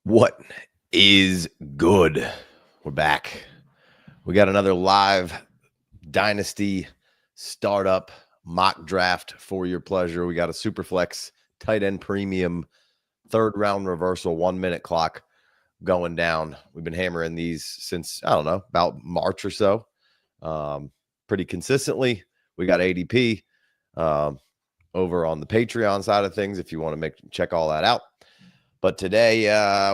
What is good? We're back. We got another live Dynasty startup mock draft for your pleasure. We got a Superflex tight end premium third round reversal 1 minute clock going down. We've been hammering these since, I don't know, about March or so, pretty consistently. We got ADP over on the Patreon side of things if you want to check all that out. But today,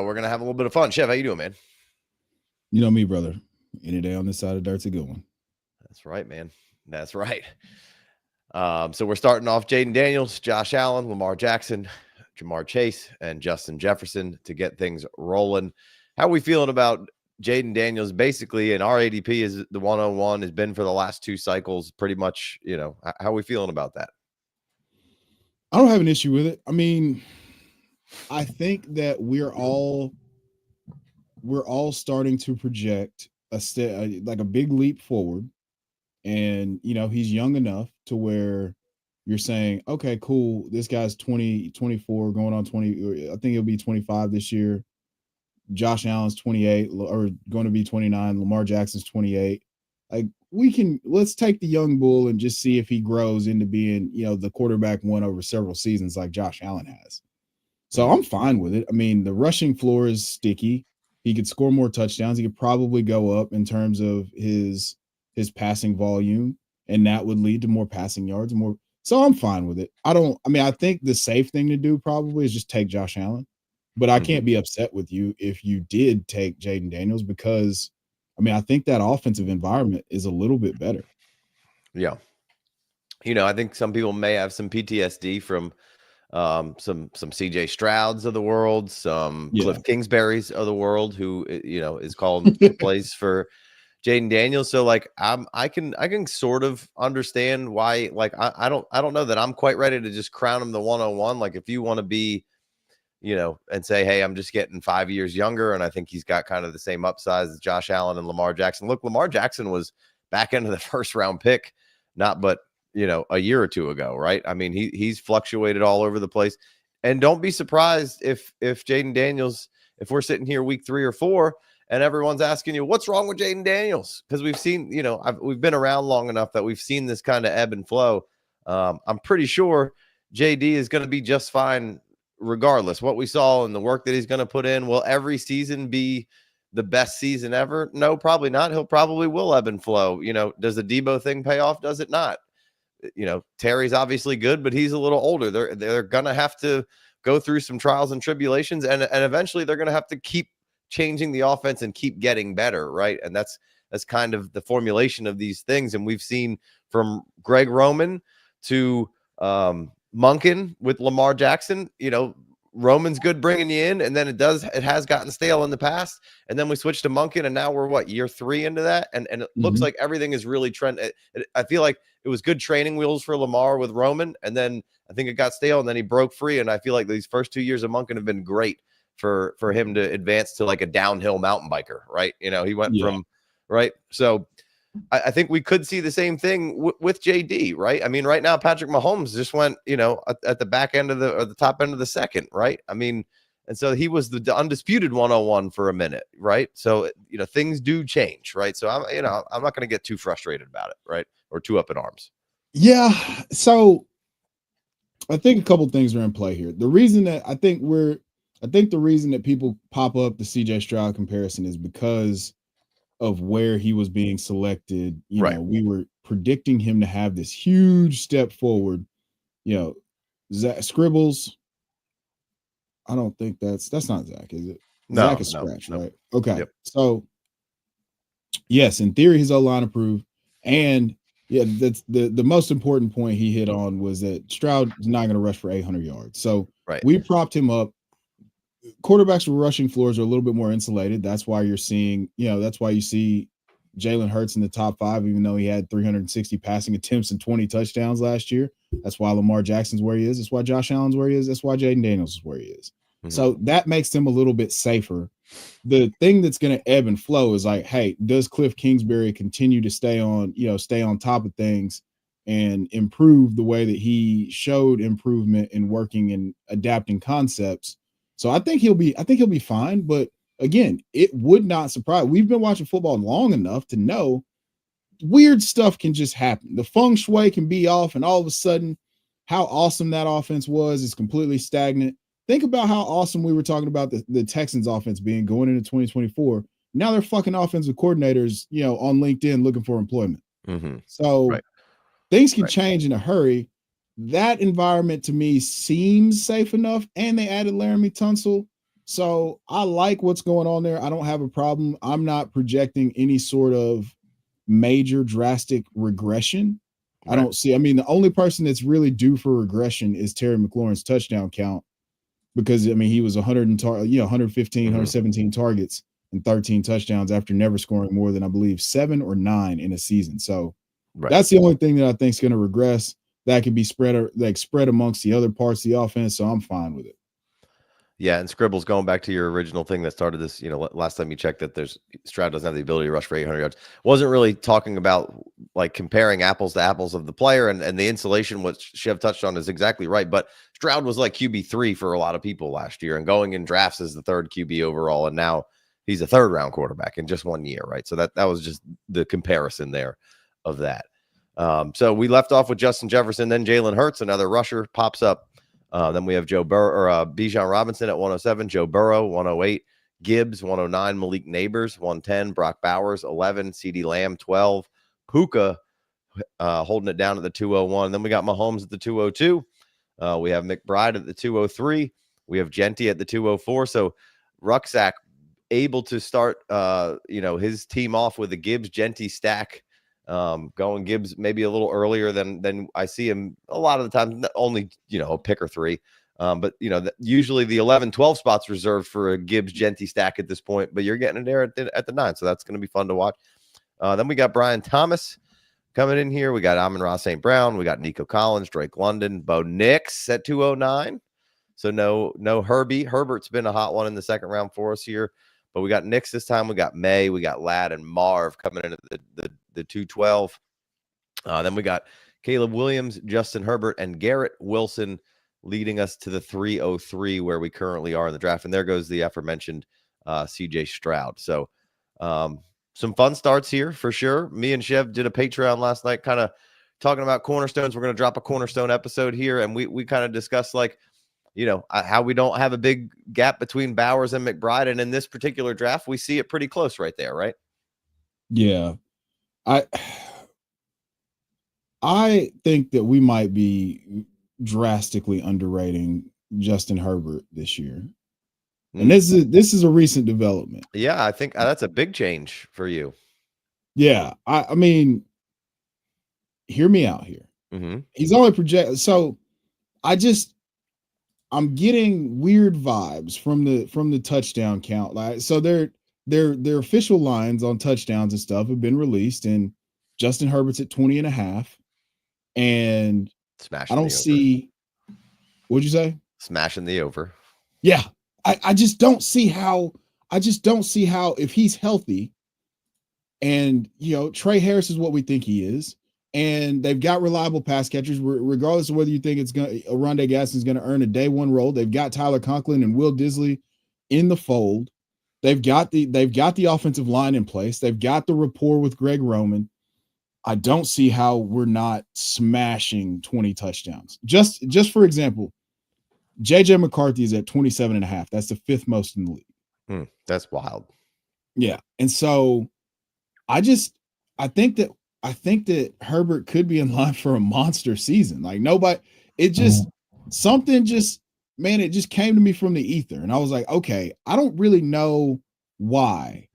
we're going to have a little bit of fun. Chef, how you doing, man? You know me, brother. Any day on this side of dirt's a good one. That's right, man. That's right. So we're starting off Jaden Daniels, Josh Allen, Lamar Jackson, Jamar Chase, and Justin Jefferson to get things rolling. How are we feeling about Jaden Daniels? Basically, and our ADP is the 101, has been for the last two cycles pretty much. You know, how are we feeling about that? I don't have an issue with it. I mean, I think that we're all starting to project like a big leap forward, and he's young enough to where you're saying, okay, cool, this guy's 24 going on 20, I think he'll be 25 this year. Josh Allen's 28 or going to be 29. Lamar Jackson's 28. Like, let's take the young bull and just see if he grows into being, the quarterback one over several seasons like Josh Allen has. So I'm fine with it. I mean, the rushing floor is sticky. He could score more touchdowns. He could probably go up in terms of his passing volume, and that would lead to more passing yards, more. So I'm fine with it. I think the safe thing to do probably is just take Josh Allen, but I can't be upset with you if you did take Jaden Daniels, because I think that offensive environment is a little bit better. Yeah. I think some people may have some PTSD from some CJ Strouds of the world, some Cliff Kingsbury's of the world, who is calling plays for Jaden Daniels. So like I can sort of understand why. Like I don't know that I'm quite ready to just crown him the 101. Like if you want to be, and say, hey, I'm just getting 5 years younger, and I think he's got kind of the same upside as Josh Allen and Lamar Jackson. Look, Lamar Jackson was back into the first round pick, but a year or two ago, right? I mean, he's fluctuated all over the place. And don't be surprised if Jaden Daniels, if we're sitting here week 3 or 4 and everyone's asking you, what's wrong with Jaden Daniels? Because we've seen, we've been around long enough that we've seen this kind of ebb and flow. I'm pretty sure JD is going to be just fine regardless. What we saw and the work that he's going to put in, will every season be the best season ever? No, probably not. He'll probably will ebb and flow. Does the Debo thing pay off? Does it not? Terry's obviously good, but he's a little older. They're going to have to go through some trials and tribulations, and eventually they're going to have to keep changing the offense and keep getting better, right? And that's kind of the formulation of these things. And we've seen from Greg Roman to Monken with Lamar Jackson, Roman's good bringing you in, and then it has gotten stale in the past, and then we switched to Monken, and now we're year 3 into that, and it looks like everything is really trending. I feel like it was good training wheels for Lamar with Roman, and then I think it got stale, and then he broke free, and I feel like these first 2 years of Monken have been great for him to advance to like a downhill mountain biker, right? He went from right. So I think we could see the same thing with JD, right? I mean, right now, Patrick Mahomes just went, at the back end of the top end of the second, right? I mean, and so he was the undisputed 101 for a minute, right? So, things do change, right? So I'm not going to get too frustrated about it, right? Or too up in arms. Yeah. So I think a couple things are in play here. The reason that the reason that people pop up the CJ Stroud comparison is because of where he was being selected. We were predicting him to have this huge step forward. Zach Scribbles. I don't think that's not Zach, is it? No, Zach is scratched, right? Okay. Yep. So yes, in theory, his O-line approved. And that's the most important point he hit on, was that Stroud is not going to rush for 800 yards. So we propped him up. Quarterbacks with rushing floors are a little bit more insulated. That's why you're seeing, that's why you see Jalen Hurts in the top 5, even though he had 360 passing attempts and 20 touchdowns last year. That's why Lamar Jackson's where he is. That's why Josh Allen's where he is. That's why Jaden Daniels is where he is. So that makes him a little bit safer. The thing that's going to ebb and flow is like, hey, does Cliff Kingsbury continue to stay on top of things and improve the way that he showed improvement in working and adapting concepts? So I think he'll be fine. But again, it would not surprise. We've been watching football long enough to know weird stuff can just happen. The feng shui can be off, and all of a sudden, how awesome that offense was is completely stagnant. Think about how awesome we were talking about the Texans offense being going into 2024. Now they're fucking offensive coordinators, on LinkedIn looking for employment. Mm-hmm. So Right. things can change in a hurry. That environment to me seems safe enough, and they added Laramie Tunsil. So I like what's going on there. I don't have a problem. I'm not projecting any sort of major drastic regression. I don't see. I mean, the only person that's really due for regression is Terry McLaurin's touchdown count, because he was 115, 117 targets and 13 touchdowns after never scoring more than, I believe, 7 or 9 in a season. So that's the only thing that I think is going to regress. That could be spread amongst the other parts of the offense. So I'm fine with it. Yeah, and Scribble's going back to your original thing that started this, last time you checked that Stroud doesn't have the ability to rush for 800 yards. Wasn't really talking about like comparing apples to apples of the player, and the insulation, what Chev touched on, is exactly right. But Stroud was like QB3 for a lot of people last year, and going in drafts as the third QB overall, and now he's a third round quarterback in just 1 year, right? So that was just the comparison there of that. So we left off with Justin Jefferson, then Jalen Hurts, another rusher, pops up. Then we have Bijan Robinson at 107, Joe Burrow 108, Gibbs 109, Malik Neighbors 110, Brock Bowers 11, CeeDee Lamb 12, Puka holding it down at the 201. Then we got Mahomes at the 202. We have McBride at the 203. We have Genty at the 204. So Rucksack able to start his team off with a Gibbs Genty stack. Going Gibbs maybe a little earlier than I see him a lot of the time, only, a pick or three. But, usually the 11-12 spots reserved for a Gibbs Genty stack at this point, but you're getting it there at the 9. So that's going to be fun to watch. Then we got Brian Thomas coming in here. We got Amon-Ra St. Brown. We got Nico Collins, Drake London, Bo Nix at 209. So no Herbie. Herbert's been a hot one in the second round for us here. But we got Nix this time. We got May. We got Ladd and Marv coming in at the 212. Then we got Caleb Williams, Justin Herbert, and Garrett Wilson leading us to the 303, where we currently are in the draft. And there goes the aforementioned CJ Stroud. So some fun starts here for sure. Me and Chev did a Patreon last night kind of talking about cornerstones. We're going to drop a cornerstone episode here. And we kind of discussed how we don't have a big gap between Bowers and McBride. And in this particular draft, we see it pretty close right there, right? Yeah. I think that we might be drastically underrating Justin Herbert this year. And this is a recent development. Yeah, I think that's a big change for you. Yeah. I mean, hear me out here. Mm-hmm. He's only projected. So I'm getting weird vibes from the touchdown count. Like, so their official lines on touchdowns and stuff have been released, and Justin Herbert's at 20.5. And smashing I don't see. What'd you say? Smashing the over. Yeah. I just don't see how. If he's healthy, and Trey Harris is what we think he is, and they've got reliable pass catchers, regardless of whether you think Rondé Gadsden's going to earn a day one role. They've got Tyler Conklin and Will Disley in the fold. They've got the offensive line in place. They've got the rapport with Greg Roman. I don't see how we're not smashing 20 touchdowns. Just for example, JJ McCarthy is at 27.5. That's the 5th most in the league. That's wild. Yeah. And so I think that Herbert could be in line for a monster season. Like it just came to me from the ether. And I was like, okay, I don't really know why,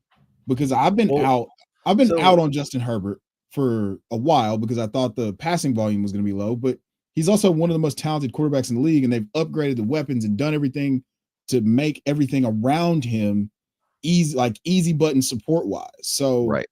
because I've been out on Justin Herbert for a while because I thought the passing volume was going to be low, but he's also one of the most talented quarterbacks in the league, and they've upgraded the weapons and done everything to make everything around him easy button support wise. So right.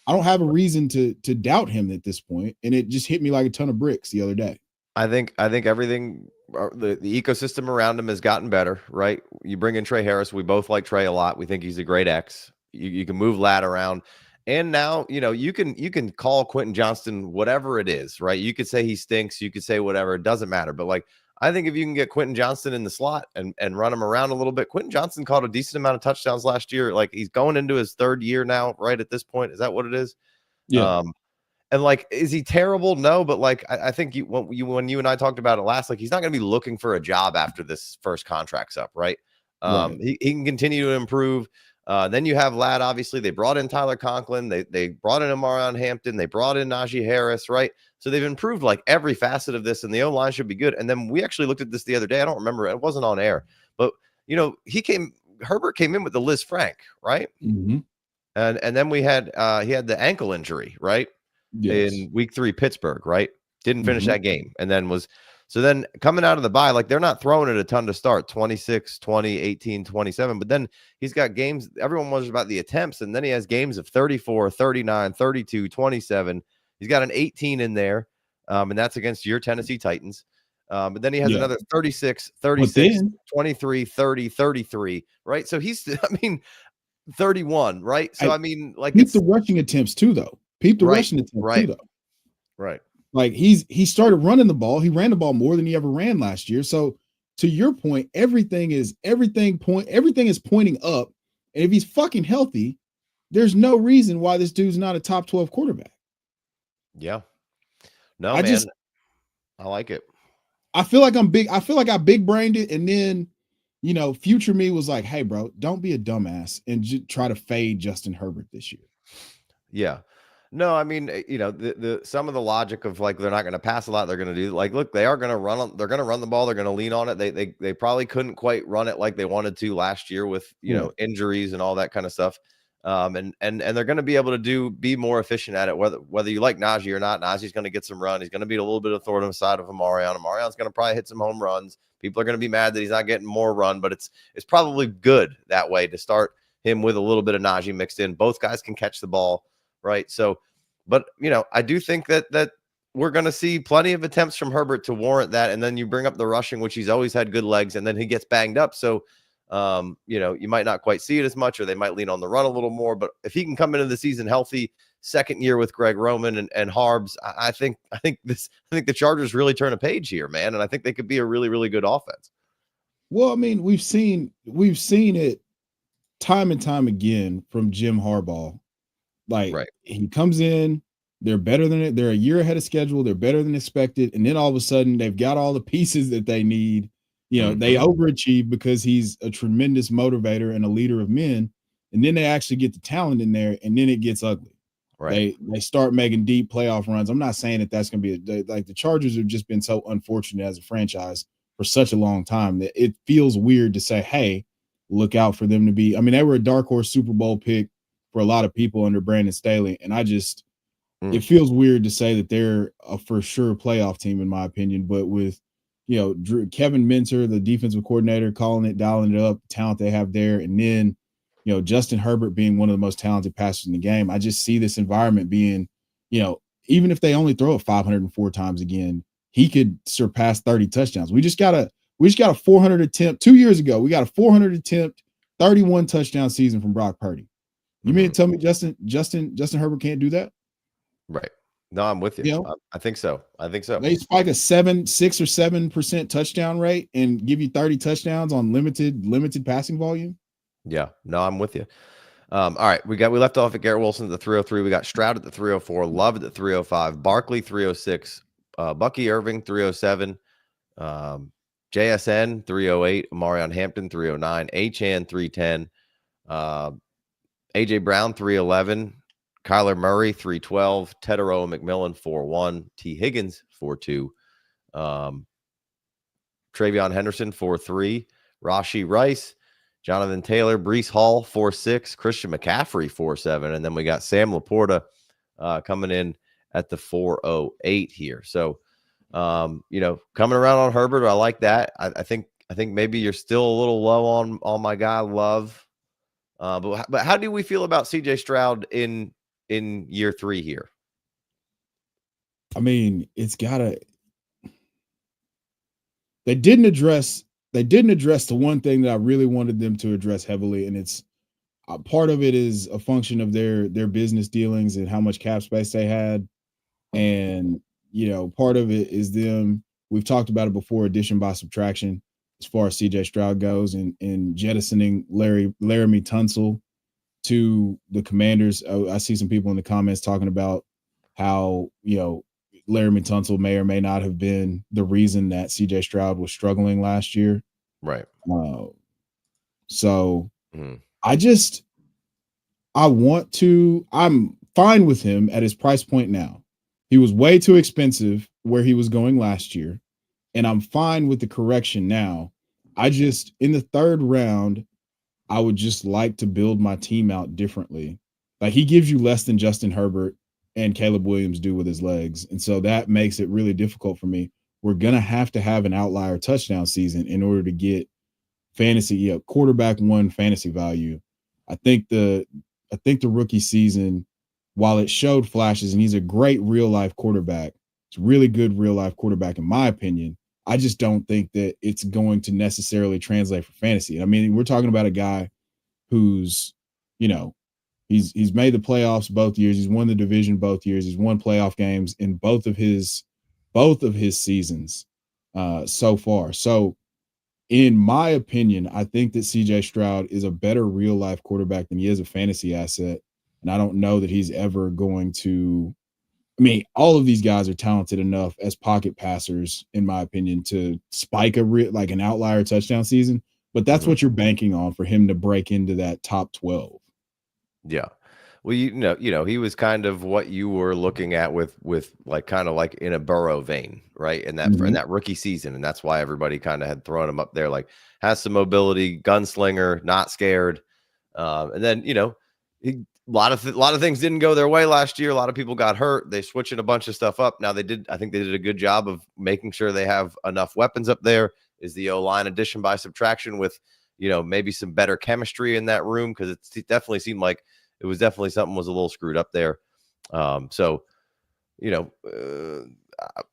I don't have a reason to doubt him at this point, and it just hit me like a ton of bricks the other day. I think everything, the ecosystem around him has gotten better, right? You bring in Trey Harris. We both like Trey a lot. We think he's a great X. You can move Ladd around. And now, you can call Quentin Johnston whatever it is, right? You could say he stinks. You could say whatever. It doesn't matter. But I think if you can get Quentin Johnston in the slot and run him around a little bit, Quentin Johnston caught a decent amount of touchdowns last year. Like, he's going into his third year now, right at this point. Is that what it is? Yeah. And like, is he terrible? No, but like, I think when you and I talked about it last, like, he's not going to be looking for a job after this first contract's up, right? Right. He can continue to improve. Then you have Ladd. Obviously, they brought in Tyler Conklin. They brought in Amarion Hampton. They brought in Najee Harris, right? So they've improved like every facet of this, and the O-line should be good. And then we actually looked at this the other day. I don't remember. It wasn't on air, but Herbert came in with the Liz Frank, right? Mm-hmm. And then he had the ankle injury, right? Yes. In week 3, Pittsburgh, right? Didn't finish that game. And then then coming out of the bye, like, they're not throwing it a ton to start, 26, 20, 18, 27. But then he's got games. Everyone wonders about the attempts. And then he has games of 34, 39, 32, 27. He's got an 18 in there. And that's against your Tennessee Titans. But then he has another 36, 36, 23, 30, 33, right? So he's, 31, right? So, like, it's the rushing attempts too, though. Peep the rushing attempts too, though. Right. Like, he started running the ball. He ran the ball more than he ever ran last year. So to your point, everything is pointing up. And if he's fucking healthy, there's no reason why this dude's not a top 12 quarterback. Yeah. No, I like it. I feel like I big brained it, and then future me was like, hey, bro, don't be a dumbass and try to fade Justin Herbert this year. Yeah. No, the some of the logic of, like, they're not going to pass a lot. They're going to do, like, look, they're going to run the ball. They're going to lean on it. They probably couldn't quite run it like they wanted to last year with, injuries and all that kind of stuff. And they're going to be able to be more efficient at it, whether you like Najee or not. Najee's going to get some run. He's going to be a little bit of thorn on the side of Amarion. Amarion's going to probably hit some home runs. People are going to be mad that he's not getting more run, but it's probably good that way to start him with a little bit of Najee mixed in. Both guys can catch the ball. Right. So, but, I do think that we're going to see plenty of attempts from Herbert to warrant that. And then you bring up the rushing, which he's always had good legs, and then he gets banged up. So, you might not quite see it as much, or they might lean on the run a little more. But if he can come into the season healthy, second year with Greg Roman and Harbs, I think the Chargers really turn a page here, man. And I think they could be a really, really good offense. Well, we've seen it time and time again from Jim Harbaugh. Like, he comes in, they're better than it. They're a year ahead of schedule. They're better than expected. And then all of a sudden they've got all the pieces that they need. They overachieve because he's a tremendous motivator and a leader of men. And then they actually get the talent in there, and then it gets ugly. Right. They start making deep playoff runs. I'm not saying that that's going to be like the Chargers have just been so unfortunate as a franchise for such a long time that it feels weird to say, hey, look out for them to be. They were a dark horse Super Bowl pick for a lot of people under Brandon Staley. And it feels weird to say that they're a for sure playoff team, in my opinion. But with, Kevin Minter, the defensive coordinator, dialing it up, the talent they have there. And then, Justin Herbert being one of the most talented passers in the game. I just see this environment being, even if they only throw it 504 times again, he could surpass 30 touchdowns. We just got a 400 attempt 2 years ago. We got a 400 attempt, 31 touchdown season from Brock Purdy. You mean to tell me Justin Herbert can't do that? Right. No, I'm with you. I think so. They spike a 6 or 7% touchdown rate and give you 30 touchdowns on limited passing volume. Yeah. No, I'm with you. All right. We left off at Garrett Wilson at the 303. We got Stroud at the 304, Love at the 305, Barkley 306, Bucky Irving 307, JSN 308, Amarion Hampton 309, Achan 310, AJ Brown 311, Kyler Murray 312, Tedero McMillan 41, T Higgins 42, Travion Henderson 43, Rashee Rice, Jonathan Taylor, Breece Hall 4-6, Christian McCaffrey 4-7, and then we got Sam Laporta coming in at the 408 here. So, coming around on Herbert, I like that. I think maybe you're still a little low on my guy Love, but how do we feel about CJ Stroud in year 3 here? It's gotta. They didn't address the one thing that I really wanted them to address heavily, and it's part of it is a function of their business dealings and how much cap space they had, and part of it is them we've talked about it before, addition by subtraction as far as CJ Stroud goes, and jettisoning Laramie Tunsil to the Commanders. I see some people in the comments talking about how, Laramie Tunsil may or may not have been the reason that CJ Stroud was struggling last year. Right. So I'm fine with him at his price point now. He was way too expensive where he was going last year, and I'm fine with the correction now. In the third round, I would just like to build my team out differently. Like, he gives you less than Justin Herbert and Caleb Williams do with his legs. And so that makes it really difficult for me. We're going to have an outlier touchdown season in order to get fantasy, quarterback one fantasy value. I think the rookie season, while it showed flashes and he's a great real life quarterback, it's a really good real life quarterback in my opinion, I just don't think that it's going to necessarily translate for fantasy. I mean, we're talking about a guy who's, he's made the playoffs both years. He's won the division both years. He's won playoff games in both of his seasons so far. So, in my opinion, I think that CJ Stroud is a better real life quarterback than he is a fantasy asset. And I don't know that he's ever going to. I mean, all of these guys are talented enough as pocket passers, in my opinion, to spike an outlier touchdown season. But that's what you're banking on for him to break into that top 12. Yeah. Well, he was kind of what you were looking at with like kind of like in a Burrow vein, right? In that rookie season, and that's why everybody kind of had thrown him up there. Like, has some mobility, gunslinger, not scared, and then a lot of things didn't go their way last year. A lot of people got hurt. They switching a bunch of stuff up. Now I think they did a good job of making sure they have enough weapons up there. Is the O-line addition by subtraction with maybe some better chemistry in that room, because it definitely seemed like it was definitely something was a little screwed up there. So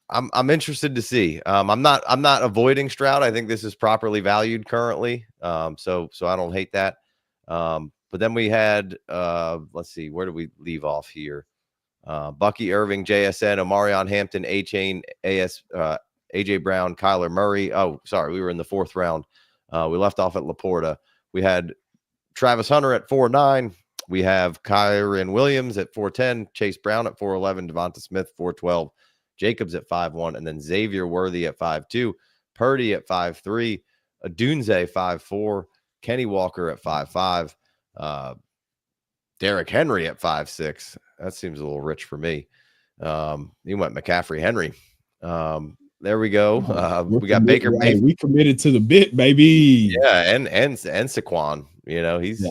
I'm interested to see. I'm not avoiding Stroud. I think this is properly valued currently. So I don't hate that. But then we had let's see, where do we leave off here? Bucky Irving, JSN, Omarion Hampton, A-Chain, AJ Brown, Kyler Murray. Oh, sorry, we were in the fourth round. We left off at Laporta. We had Travis Hunter at 4.9. We have Kyren Williams at 4.10, Chase Brown at 4.11, Devonta Smith 4.12, Jacobs at 5.1, and then Xavier Worthy at 5.2, Purdy at 5.3, Adunze 5.4, Kenny Walker at 5.5, Derrick Henry at 5.6. That seems a little rich for me. He went McCaffrey Henry. There we go. We got Baker Mayfield. We committed to the bit, baby. Yeah, and Saquon. He's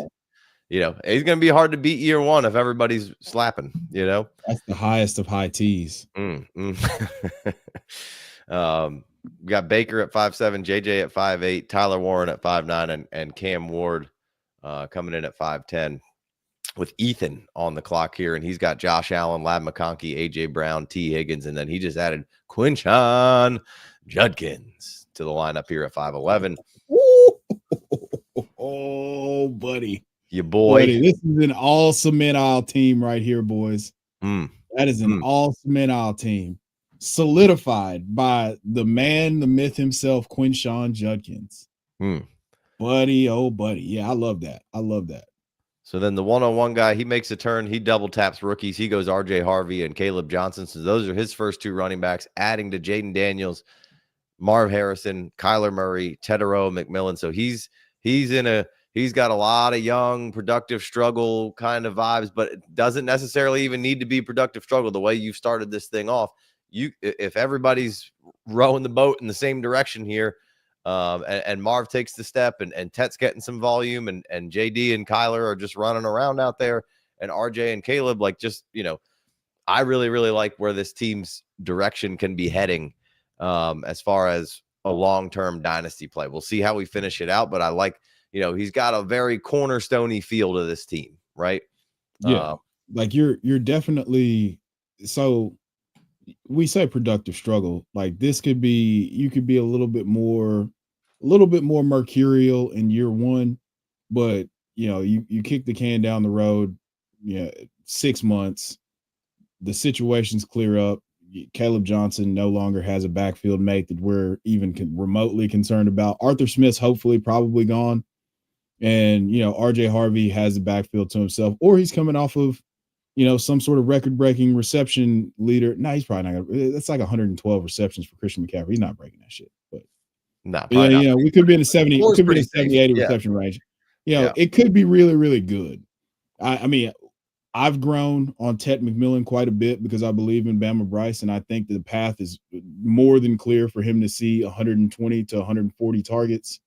he's going to be hard to beat year one if everybody's slapping. That's the highest of high tees. We got Baker at 5.7, JJ at 5.8, Tyler Warren at 5.9, and Cam Ward coming in at 5.10. With Ethan on the clock here, and he's got Josh Allen, Lab McConkey, AJ Brown, T. Higgins, and then he just added Quinshon Judkins to the lineup here at 5.11. Oh, buddy. Your boy. Buddy, this is an all cement aisle team right here, boys. That is an all cement aisle team. Solidified by the man, the myth himself, Quinshon Judkins. Buddy, oh, buddy. Yeah, I love that. So then the 101 guy, he makes a turn. He double taps rookies. He goes RJ Harvey and Caleb Johnson. So those are his first two running backs, adding to Jaden Daniels, Marv Harrison, Kyler Murray, Tedero McMillan. So he's got a lot of young, productive struggle kind of vibes, but it doesn't necessarily even need to be productive struggle. The way you've started this thing off, if everybody's rowing the boat in the same direction here, and Marv takes the step, and Tet's getting some volume, and JD and Kyler are just running around out there, and RJ and Caleb, like, just, I really, really like where this team's direction can be heading as far as a long-term dynasty play. We'll see how we finish it out, but I like, he's got a very cornerstone-y feel to this team, right? Yeah. Like you're definitely, so we say productive struggle. Like, you could be a little bit more mercurial in year one, but you kick the can down the road, 6 months, the situations clear up, Caleb Johnson no longer has a backfield mate that we're even remotely concerned about. Arthur Smith's hopefully probably gone. And, RJ Harvey has the backfield to himself, or he's coming off of, some sort of record-breaking reception leader. No, he's probably not going to. That's like 112 receptions for Christian McCaffrey. He's not breaking that shit. But we could be in the 70, we could be in the 70, 80 reception range. It could be really, really good. I mean, I've grown on Tet McMillan quite a bit because I believe in Bama Bryce, and I think the path is more than clear for him to see 120 to 140 targets.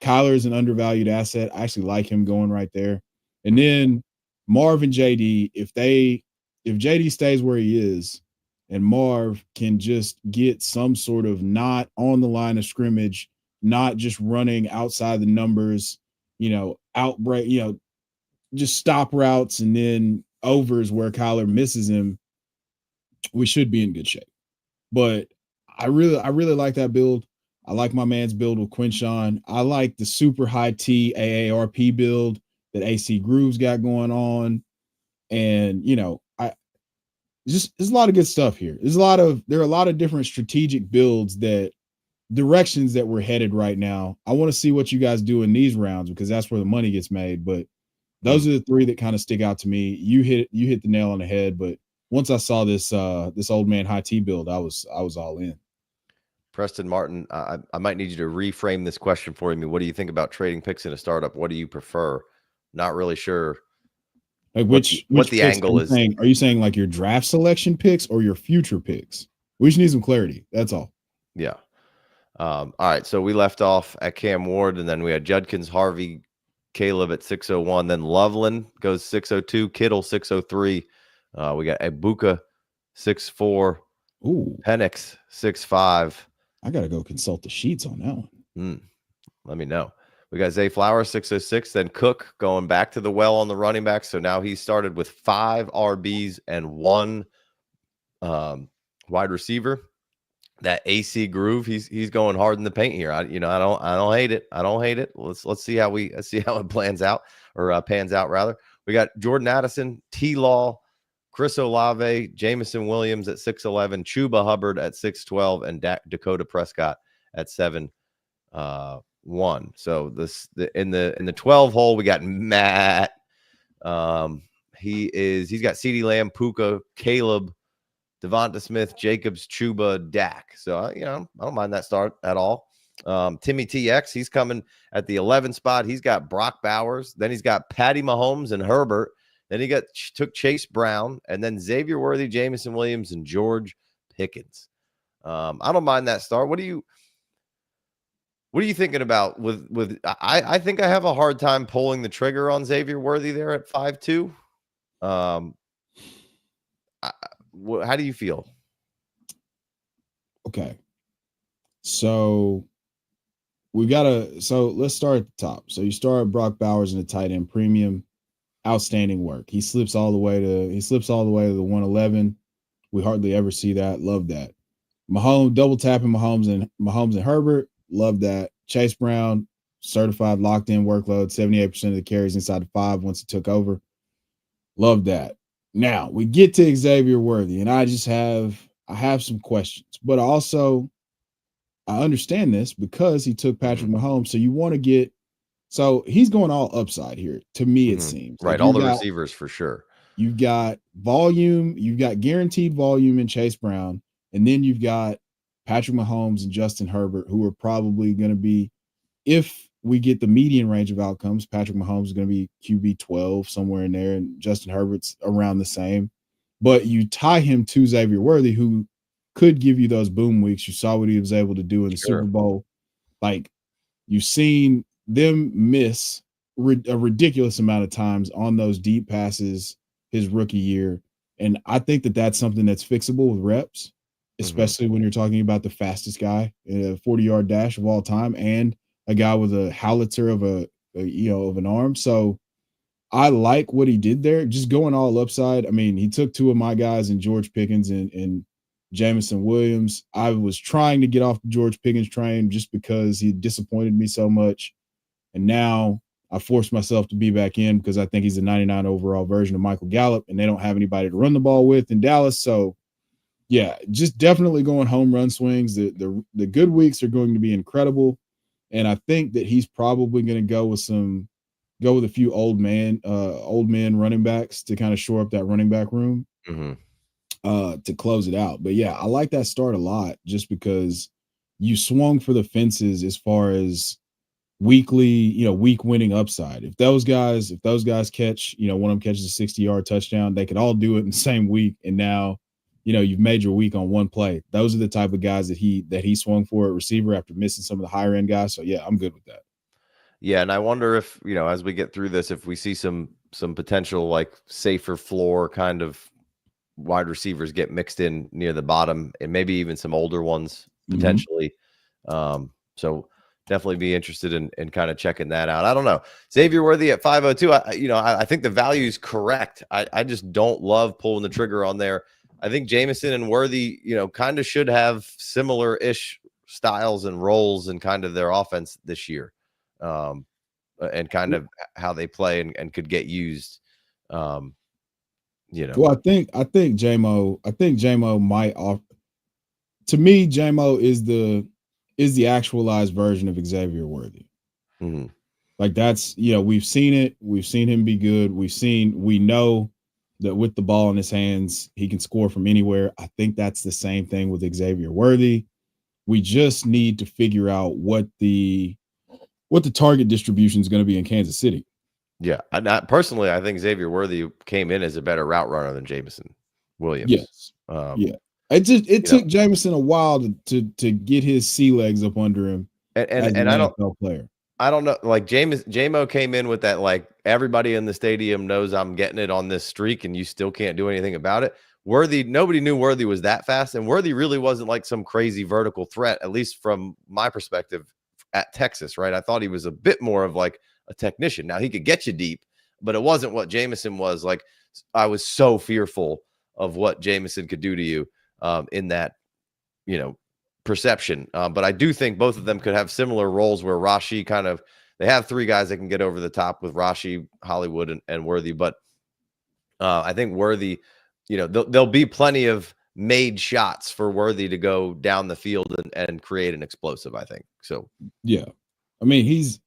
Kyler is an undervalued asset. I actually like him going right there. And then Marv and JD, if JD stays where he is and Marv can just get some sort of not on the line of scrimmage, not just running outside the numbers, outbreak, just stop routes and then overs where Kyler misses him, we should be in good shape. But I really like that build. I like my man's build with Quinshawn. I like the super high T AARP build that AC Groove's got going on. And, there's a lot of good stuff here. There are a lot of different strategic builds directions that we're headed right now. I want to see what you guys do in these rounds because that's where the money gets made. But those are the three that kind of stick out to me. You hit the nail on the head. But once I saw this old man high T build, I was all in. Preston Martin, I might need you to reframe this question for me. What do you think about trading picks in a startup? What do you prefer? Not really sure. Like what the angle is. Are you saying like your draft selection picks or your future picks? We just need some clarity. That's all. Yeah. All right. So we left off at Cam Ward, and then we had Judkins, Harvey, Caleb at 601. Then Loveland goes 602, Kittle 603. We got Ibuka 6'4. Ooh. Penix 6'5. I gotta go consult the sheets on that one. Let me know. We got Zay Flowers 606. Then Cook going back to the well on the running back. So now he started with 5 RBs and 1 wide receiver. That AC Groove, he's going hard in the paint here. I don't hate it. I don't hate it. Let's see how it plans out or pans out rather. We got Jordan Addison, T Law, Chris Olave, Jamison Williams at 6'11, Chuba Hubbard at 6'12, and Dakota Prescott at 7'1. So in the 12 hole, we got Matt. He's got CeeDee Lamb, Puka, Caleb, Devonta Smith, Jacobs, Chuba, Dak. So I don't mind that start at all. Timmy TX, he's coming at the 11 spot. He's got Brock Bowers. Then he's got Patty Mahomes and Herbert. Then he took Chase Brown, and then Xavier Worthy, Jamison Williams, and George Pickens. I don't mind that start. What are you thinking about with I think I have a hard time pulling the trigger on Xavier Worthy there at 5'2". How do you feel? Okay. So let's start at the top. So you start Brock Bowers in the tight end premium. Outstanding work. He slips all the way to the 111. We hardly ever see that. Love that. Mahomes double tapping Mahomes and Herbert. Love that. Chase Brown, certified locked in workload, 78% of the carries inside the 5 once he took over. Love that. Now we get to Xavier Worthy, and I have some questions, but also I understand this because he took Patrick Mahomes. So you want to get. So he's going all upside here. To me, it seems. Right. All the receivers for sure. You've got volume. You've got guaranteed volume in Chase Brown. And then you've got Patrick Mahomes and Justin Herbert, who are probably going to be, if we get the median range of outcomes, Patrick Mahomes is going to be QB 12, somewhere in there, and Justin Herbert's around the same. But you tie him to Xavier Worthy, who could give you those boom weeks. You saw what he was able to do in the Super Bowl. Like, you've seen them miss a ridiculous amount of times on those deep passes his rookie year. And I think that that's something that's fixable with reps, especially when you're talking about the fastest guy in a 40-yard dash of all time and a guy with a howitzer of of an arm. So I like what he did there, just going all upside. I mean, he took 2 of my guys in George Pickens and Jamison Williams. I was trying to get off the George Pickens train just because he disappointed me so much. And now I forced myself to be back in because I think he's a 99 overall version of Michael Gallup, and they don't have anybody to run the ball with in Dallas. So Yeah, just definitely going home run swings. The good weeks are going to be incredible, and I think that he's probably going to go with a few old men running backs to kind of shore up that running back room to close it out. But yeah, I like that start a lot just because you swung for the fences as far as week winning upside. If those guys catch, one of them catches a 60-yard touchdown, they could all do it in the same week. And now, you've made your week on one play. Those are the type of guys that he swung for at receiver after missing some of the higher end guys. So yeah, I'm good with that. Yeah, and I wonder if, as we get through this, if we see some potential like safer floor kind of wide receivers get mixed in near the bottom, and maybe even some older ones potentially. So definitely be interested in kind of checking that out. I don't know. Xavier Worthy at 502. I think the value is correct. I just don't love pulling the trigger on there. I think Jameson and Worthy, kind of should have similar-ish styles and roles in kind of their offense this year. And kind of how they play and could get used. Well, I think JMO might off. To me, JMO is the actualized version of Xavier Worthy. Like that's, we've seen it. We've seen him be good. We know that with the ball in his hands, he can score from anywhere. I think that's the same thing with Xavier Worthy. We just need to figure out what the target distribution is going to be in Kansas City. Yeah, personally, I think Xavier Worthy came in as a better route runner than Jameson Williams. Yes. Yeah. It took Jameson a while to get his sea legs up under him and I don't know, like JMO came in with that, like, everybody in the stadium knows I'm getting it on this streak and you still can't do anything about it. Worthy, nobody knew Worthy was that fast, and Worthy really wasn't like some crazy vertical threat, at least from my perspective at Texas, right? I thought he was a bit more of like a technician. Now he could get you deep, but it wasn't what Jameson was. Like, I was so fearful of what Jameson could do to you in that, perception. But I do think both of them could have similar roles where Rashi they have three guys that can get over the top with Rashi, Hollywood, and Worthy. But I think Worthy, there'll be plenty of made shots for Worthy to go down the field and create an explosive, I think. So, yeah. I mean, he's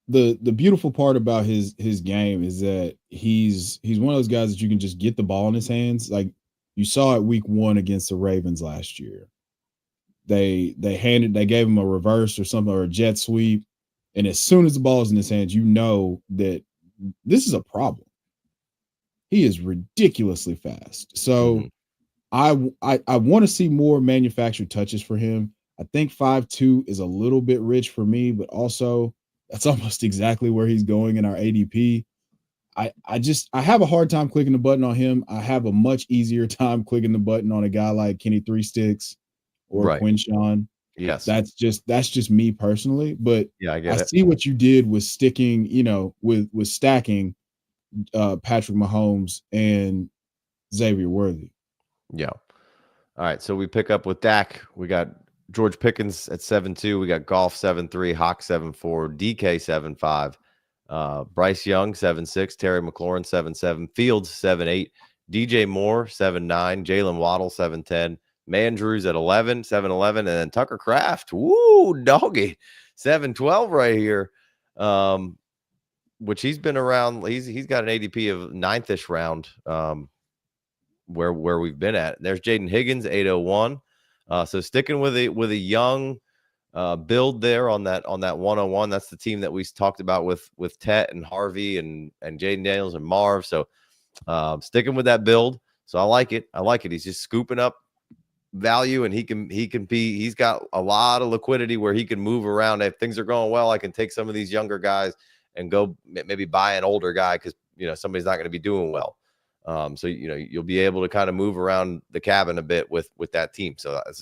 the beautiful part about his game is that he's one of those guys that you can just get the ball in his hands. Like you saw it week 1 against the Ravens last year. They gave him a reverse or something, or a jet sweep, and as soon as the ball is in his hands, you know that this is a problem. He is ridiculously fast. So I want to see more manufactured touches for him. I think 5.2 is a little bit rich for me, but also that's almost exactly where he's going in our ADP. I have a hard time clicking the button on him. I have a much easier time clicking the button on a guy like Kenny Three Sticks or Quinshawn. Yes. That's just me personally. But yeah, I see what you did with sticking, with stacking Patrick Mahomes and Xavier Worthy. Yeah. All right. So we pick up with Dak. We got George Pickens at 7.2. We got Goff 7.3, Hawk 7.4, DK 7.5, Bryce Young 7.6, Terry McLaurin 7.7, Fields 7.8, DJ Moore 7.9, Jalen Waddle 7.10, Mandrews at 7.11, and then Tucker Kraft, woo, doggy, 7.12 right here. Which he's been around. He's got an ADP of 9th-ish round. Where we've been at. There's Jaden Higgins 801. So sticking with a young build there on that 101. That's the team that we talked about with Tet and Harvey and Jaden Daniels and Marv. So sticking with that build. So I like it. He's just scooping up value, and he's got a lot of liquidity where he can move around. If things are going well, I can take some of these younger guys and go maybe buy an older guy because somebody's not going to be doing well. So you'll be able to kind of move around the cabin a bit with that team. So this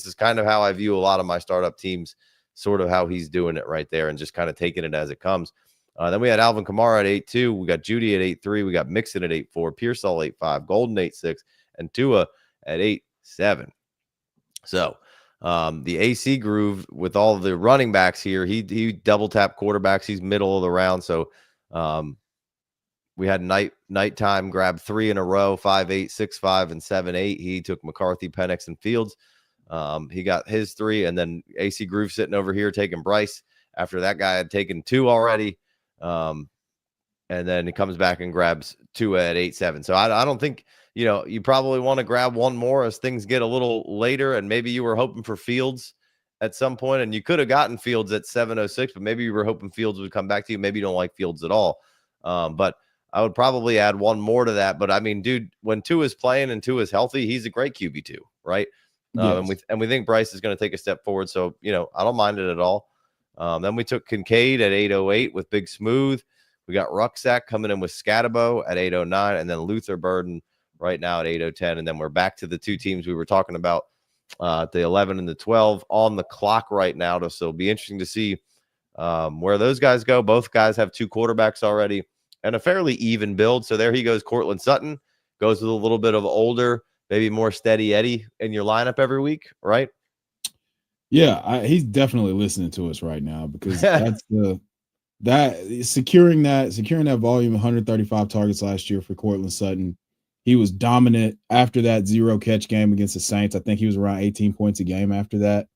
is kind of how I view a lot of my startup teams, sort of how he's doing it right there, and just kind of taking it as it comes. Then we had Alvin Kamara at 8.2. We got Judy at 8.3. We got Mixon at 8.4. Pearsall 8.5. Golden 8.6. And Tua at 8.7. So the AC groove with all the running backs here, he double tap quarterbacks. He's middle of the round. So we had nighttime grab 3 in a row, 5-8, 6-5, and 7-8. He took McCarthy, Penix, and Fields. He got his 3, and then AC Groove sitting over here taking Bryce after that guy had taken 2 already. And then he comes back and grabs 2 at 8-7. So I don't think, you probably want to grab one more as things get a little later, and maybe you were hoping for Fields at some point, and you could have gotten Fields at 706, but maybe you were hoping Fields would come back to you. Maybe you don't like Fields at all. But I would probably add one more to that. But I mean, dude, when 2 is playing and 2 is healthy, he's a great QB2, right? Yes. And we think Bryce is going to take a step forward. So, I don't mind it at all. Then we took Kincaid at 808 with Big Smooth. We got Rucksack coming in with Scatabo at 809, and then Luther Burden right now at 810. And then we're back to the 2 teams we were talking about, the 11 and the 12 on the clock right now. So it'll be interesting to see where those guys go. Both guys have 2 quarterbacks already and a fairly even build. So there he goes. Cortland Sutton goes with a little bit of older, maybe more steady Eddie in your lineup every week, right? Yeah, he's definitely listening to us right now, because securing that volume, 135 targets last year for Cortland Sutton. He was dominant after that 0 catch game against the Saints. I think he was around 18 points a game after that.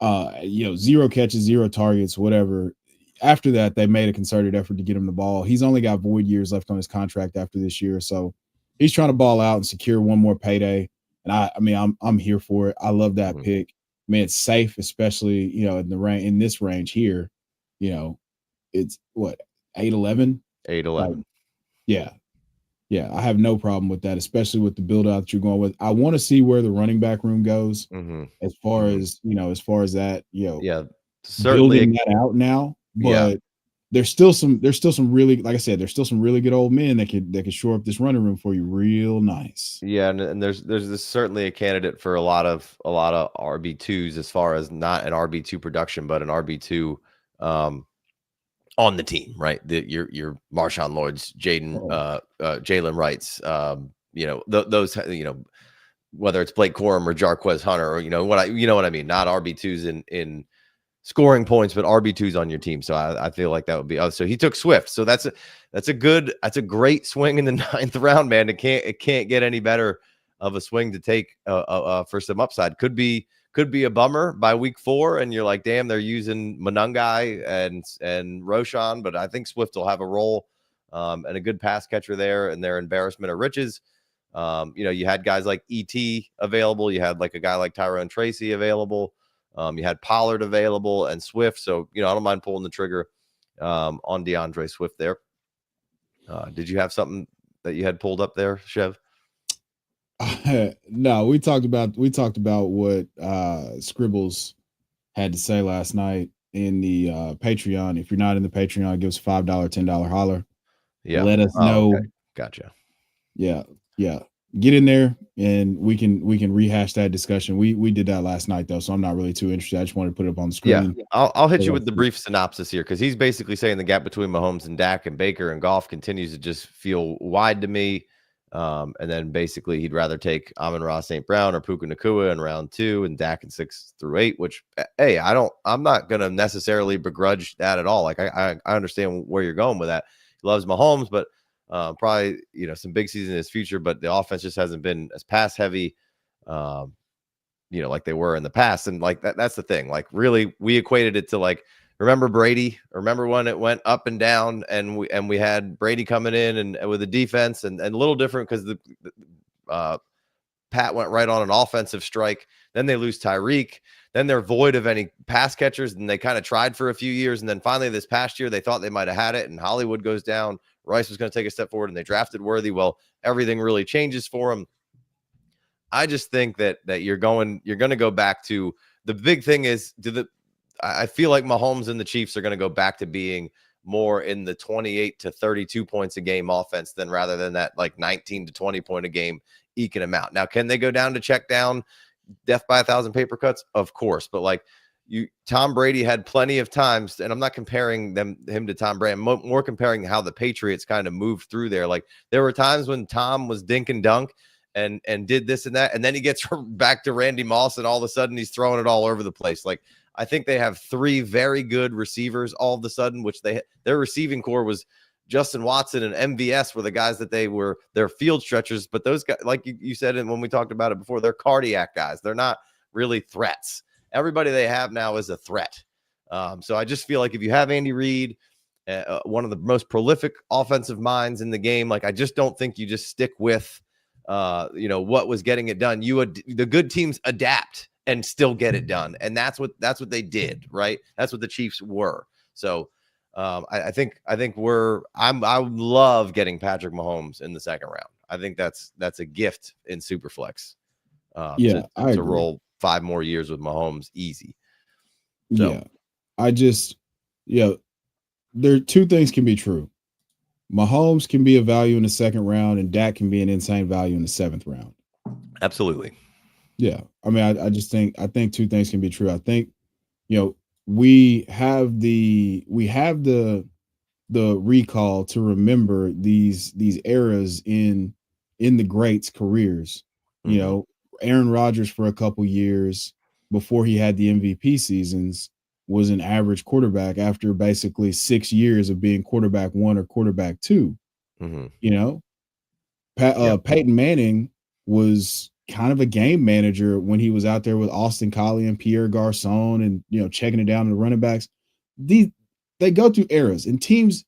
0 catches, 0 targets, whatever. After that, they made a concerted effort to get him the ball. He's only got void years left on his contract after this year, so he's trying to ball out and secure one more payday. And I mean, I'm here for it. I love that pick. I mean, it's safe, especially in this range here. It's what, 811. 811. Yeah, I have no problem with that, especially with the build out that you're going with. I want to see where the running back room goes as far as that, certainly building that out now. But there's still some really, like I said, there's still some really good old men that could shore up this running room for you real nice. Yeah, and there's certainly a candidate for a lot of RB2s, as far as not an RB2 production, but an RB2 on the team, right? Your Marshawn Lloyd's, Jalen Wrights, those, whether it's Blake Corum or Jarquez Hunter, or what I mean, not RB2s in scoring points, but RB2s on your team. So I feel like that would be. So he took Swift. So that's a great swing in the 9th round, man. It can't get any better of a swing to take for some upside. Could be a bummer by week 4, and you're like, damn, they're using Monungai and Roshan, but I think Swift will have a role and a good pass catcher there, and their embarrassment of riches. You had guys like ET available. You had like a guy like Tyrone Tracy available. You had Pollard available and Swift. So, I don't mind pulling the trigger on DeAndre Swift there. Did you have something that you had pulled up there, Chev? No, we talked about what Scribbles had to say last night in the Patreon. If you're not in the Patreon, give us $5, $10 holler. Yeah, let us know. Okay. Gotcha. Yeah, get in there and we can rehash that discussion. We did that last night though, so I'm not really too interested. I just wanted to put it up on the screen. Yeah, I'll hit you with the brief synopsis here, because he's basically saying the gap between Mahomes and Dak and Baker and Goff continues to just feel wide to me. And then basically he'd rather take Amon-Ra St. Brown or Puka Nacua in round 2 and Dak in 6 through 8, which, hey, I'm not going to necessarily begrudge that at all. Like I understand where you're going with that. He loves Mahomes, but probably, some big season in his future, but the offense just hasn't been as pass heavy, like they were in the past. And like that's the thing. Like really, we equated it to like, remember Brady? Remember when it went up and down, and we had Brady coming in and with the defense and a little different because the Pat went right on an offensive strike. Then they lose Tyreek. Then they're void of any pass catchers, and they kind of tried for a few years. And then finally this past year, they thought they might have had it, and Hollywood goes down. Rice was going to take a step forward, and they drafted Worthy. Well, everything really changes for him. I just think that you're going to go back to the big thing is I feel like Mahomes and the Chiefs are going to go back to being more in the 28 to 32 points a game offense than rather than that like 19 to 20 point a game eking them out. Now, can they go down to check down, death by 1,000 paper cuts? Of course. But like Tom Brady had plenty of times, and I'm not comparing him to Tom Brady, I'm more comparing how the Patriots kind of moved through there. Like there were times when Tom was dink and dunk and did this and that, and then he gets back to Randy Moss, and all of a sudden he's throwing it all over the place. Like I think they have 3 very good receivers all of a sudden, which their receiving core was Justin Watson and MVS were the guys that they're field stretchers, but those guys, like you said, and when we talked about it before, they're cardiac guys. They're not really threats. Everybody they have now is a threat. So I just feel like if you have Andy Reid, one of the most prolific offensive minds in the game, like I just don't think you just stick with, what was getting it done. The good teams adapt and still get it done, and that's what they did, right? That's what the Chiefs were. So I think I love getting Patrick Mahomes in the second round. I think that's a gift in Superflex. To roll 5 more years with Mahomes easy. So, there 2 things can be true. Mahomes can be a value in the second round, and Dak can be an insane value in the 7th round. Absolutely. Yeah. I mean, I think 2 things can be true. I think, we have the recall to remember these eras in the greats' careers. Mm-hmm. Aaron Rodgers for a couple years before he had the MVP seasons was an average quarterback after basically 6 years of being quarterback 1 or quarterback 2. Mm-hmm. Peyton Manning was kind of a game manager when he was out there with Austin Collie and Pierre Garçon and, checking it down to the running backs. They go through eras, and teams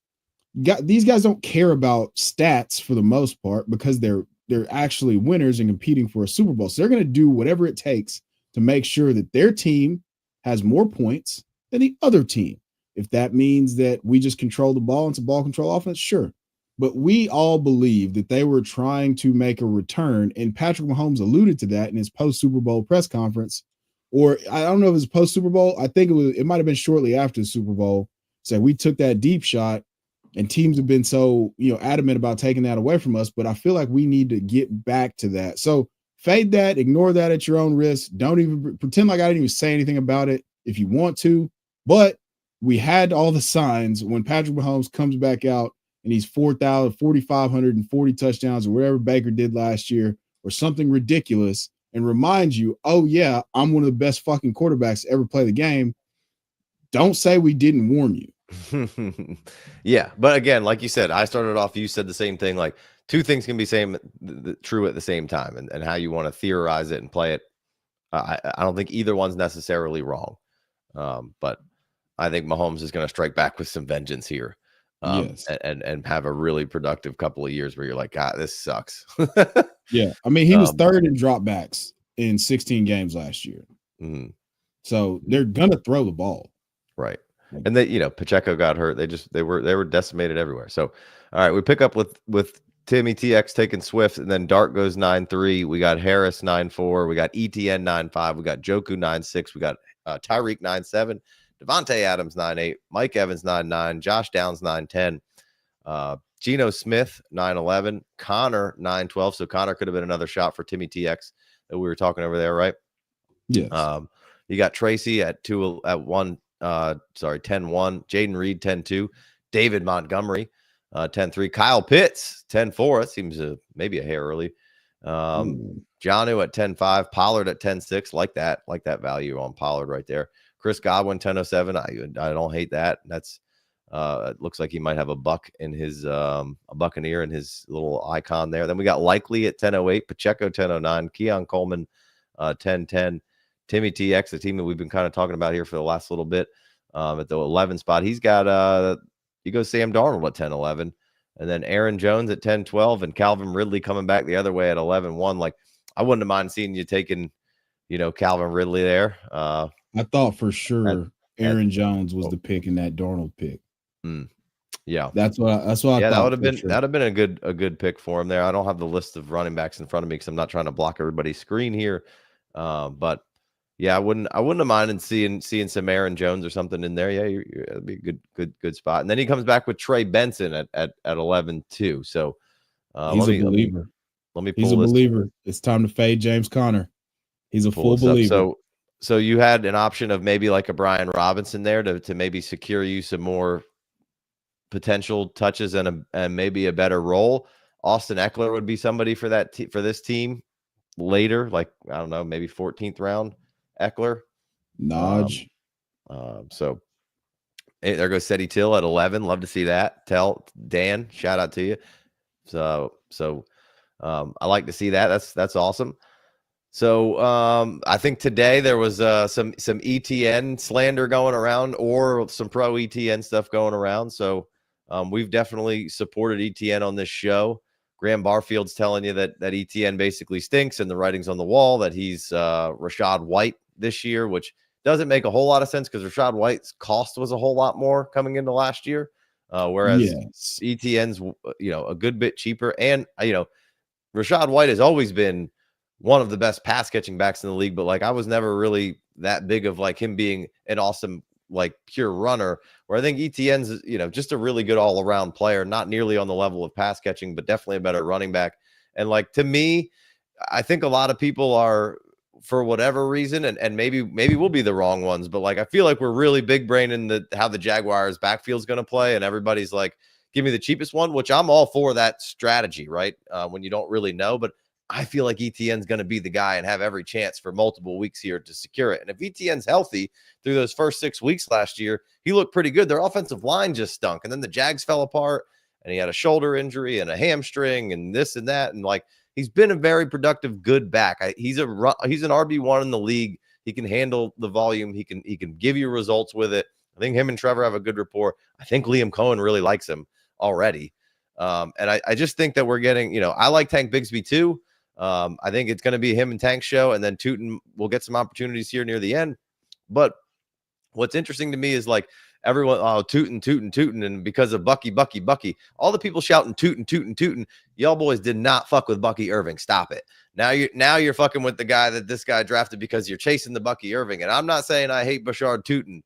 these guys don't care about stats for the most part because they're actually winners and competing for a Super Bowl. So they're going to do whatever it takes to make sure that their team has more points than the other team. If that means that we just control the ball and it's a ball control offense, sure. But we all believe that they were trying to make a return, and Patrick Mahomes alluded to that in his post-Super Bowl press conference, or I don't know if it was post-Super Bowl. I think it might have been shortly after the Super Bowl. So we took that deep shot, and teams have been so adamant about taking that away from us. But I feel like we need to get back to that. So fade that, ignore that at your own risk. Don't even pretend like I didn't even say anything about it if you want to. But we had all the signs when Patrick Mahomes comes back out and he's 4,540 touchdowns or whatever Baker did last year or something ridiculous, and reminds you, oh yeah, I'm one of the best fucking quarterbacks to ever play the game. Don't say we didn't warn you. Yeah. But again, like you said, I started off, you said the same thing, like 2 things can be true at the same time, and how you want to theorize it and play it. I don't think either one's necessarily wrong. But I think Mahomes is going to strike back with some vengeance here. Yes. And have a really productive couple of years where you're like, God, this sucks. Yeah. I mean, he was 3rd in dropbacks in 16 games last year. Mm-hmm. So they're going to throw the ball. Right. And Pacheco got hurt. They were decimated everywhere. So, all right, we pick up with Timmy TX taking Swift, and then Dart goes 9-3. We got Harris 9-4. We got ETN 9-5. We got Joku 9-6. We got Tyreek 9-7. Devontae Adams 9-8, Mike Evans 9-9, Josh Downs 9-10, Geno Smith 9-11, Connor 9-12. So Connor could have been another shot for Timmy TX that we were talking over there, right? Yes. You got Tracy at 10-1, Jaden Reed 10-2, David Montgomery 10-3, Kyle Pitts 10-4. That seems maybe a hair early. Jonnu at 10-5, Pollard at 10-6. Like that value on Pollard right there. Chris Godwin 10-07. I don't hate that. That's it looks like he might have a buck in his a Buccaneer in his little icon there. Then we got Likely at 10-08, Pacheco 10-09, Keon Coleman 10-10, Timmy TX, the team that we've been kind of talking about here for the last little bit, at the 11 spot. He's got you go Sam Darnold at 10-11, and then Aaron Jones at 10-12, and Calvin Ridley coming back the other way at 11-1. Like, I wouldn't have mind seeing you taking, Calvin Ridley there. I thought for sure Aaron Jones was the pick in that Darnold pick. Yeah, that's what I thought. That would have been a good pick for him there. I don't have the list of running backs in front of me because I'm not trying to block everybody's screen here. But yeah, I wouldn't have minded seeing some Aaron Jones or something in there. Yeah, that'd be a good spot. And then he comes back with Trey Benson at 11 too. So he's a believer. Let me pull He's a believer. It's time to fade James Conner. He's a full believer. So you had an option of maybe like a Brian Robinson there to maybe secure you some more potential touches and maybe a better role. Austin Eckler would be somebody for that for this team later, like, I don't know, maybe 14th round Eckler. Naj. So Hey, there goes Seti Till at 11. Love to see that. Tell Dan, shout out to you. So I like to see that. That's awesome. So I think today there was some ETN slander going around, or some pro ETN stuff going around. So we've definitely supported ETN on this show. Graham Barfield's telling you that ETN basically stinks, and the writing's on the wall that he's Rashad White this year, which doesn't make a whole lot of sense because Rashad White's cost was a whole lot more coming into last year, whereas ETN's a good bit cheaper. And Rashad White has always been one of the best pass catching backs in the league, but like I was never really that big of like him being an awesome like pure runner, where I think ETN's just a really good all around player, not nearly on the level of pass catching, but definitely a better running back. And like to me, I think a lot of people are, for whatever reason, and maybe we'll be the wrong ones, but like I feel like we're really big brain in how the Jaguars backfield's going to play, and everybody's like, give me the cheapest one, which I'm all for that strategy, right? When you don't really know, but I feel like ETN's going to be the guy and have every chance for multiple weeks here to secure it. And if ETN's healthy through those first 6 weeks last year, he looked pretty good. Their offensive line just stunk, and then the Jags fell apart, and he had a shoulder injury and a hamstring and this and that, and like he's been a very productive, good back. He's an RB1 in the league. He can handle the volume. He can give you results with it. I think him and Trevor have a good rapport. I think Liam Cohen really likes him already. And I just think that we're getting, I like Tank Bigsby too. I think it's going to be him and Tank's show, and then Tootin will get some opportunities here near the end. But what's interesting to me is like everyone, Tootin, and because of Bucky, all the people shouting Tootin, y'all boys did not fuck with Bucky Irving. Stop it. Now you're fucking with the guy that this guy drafted because you're chasing the Bucky Irving. And I'm not saying I hate Bashard Tootin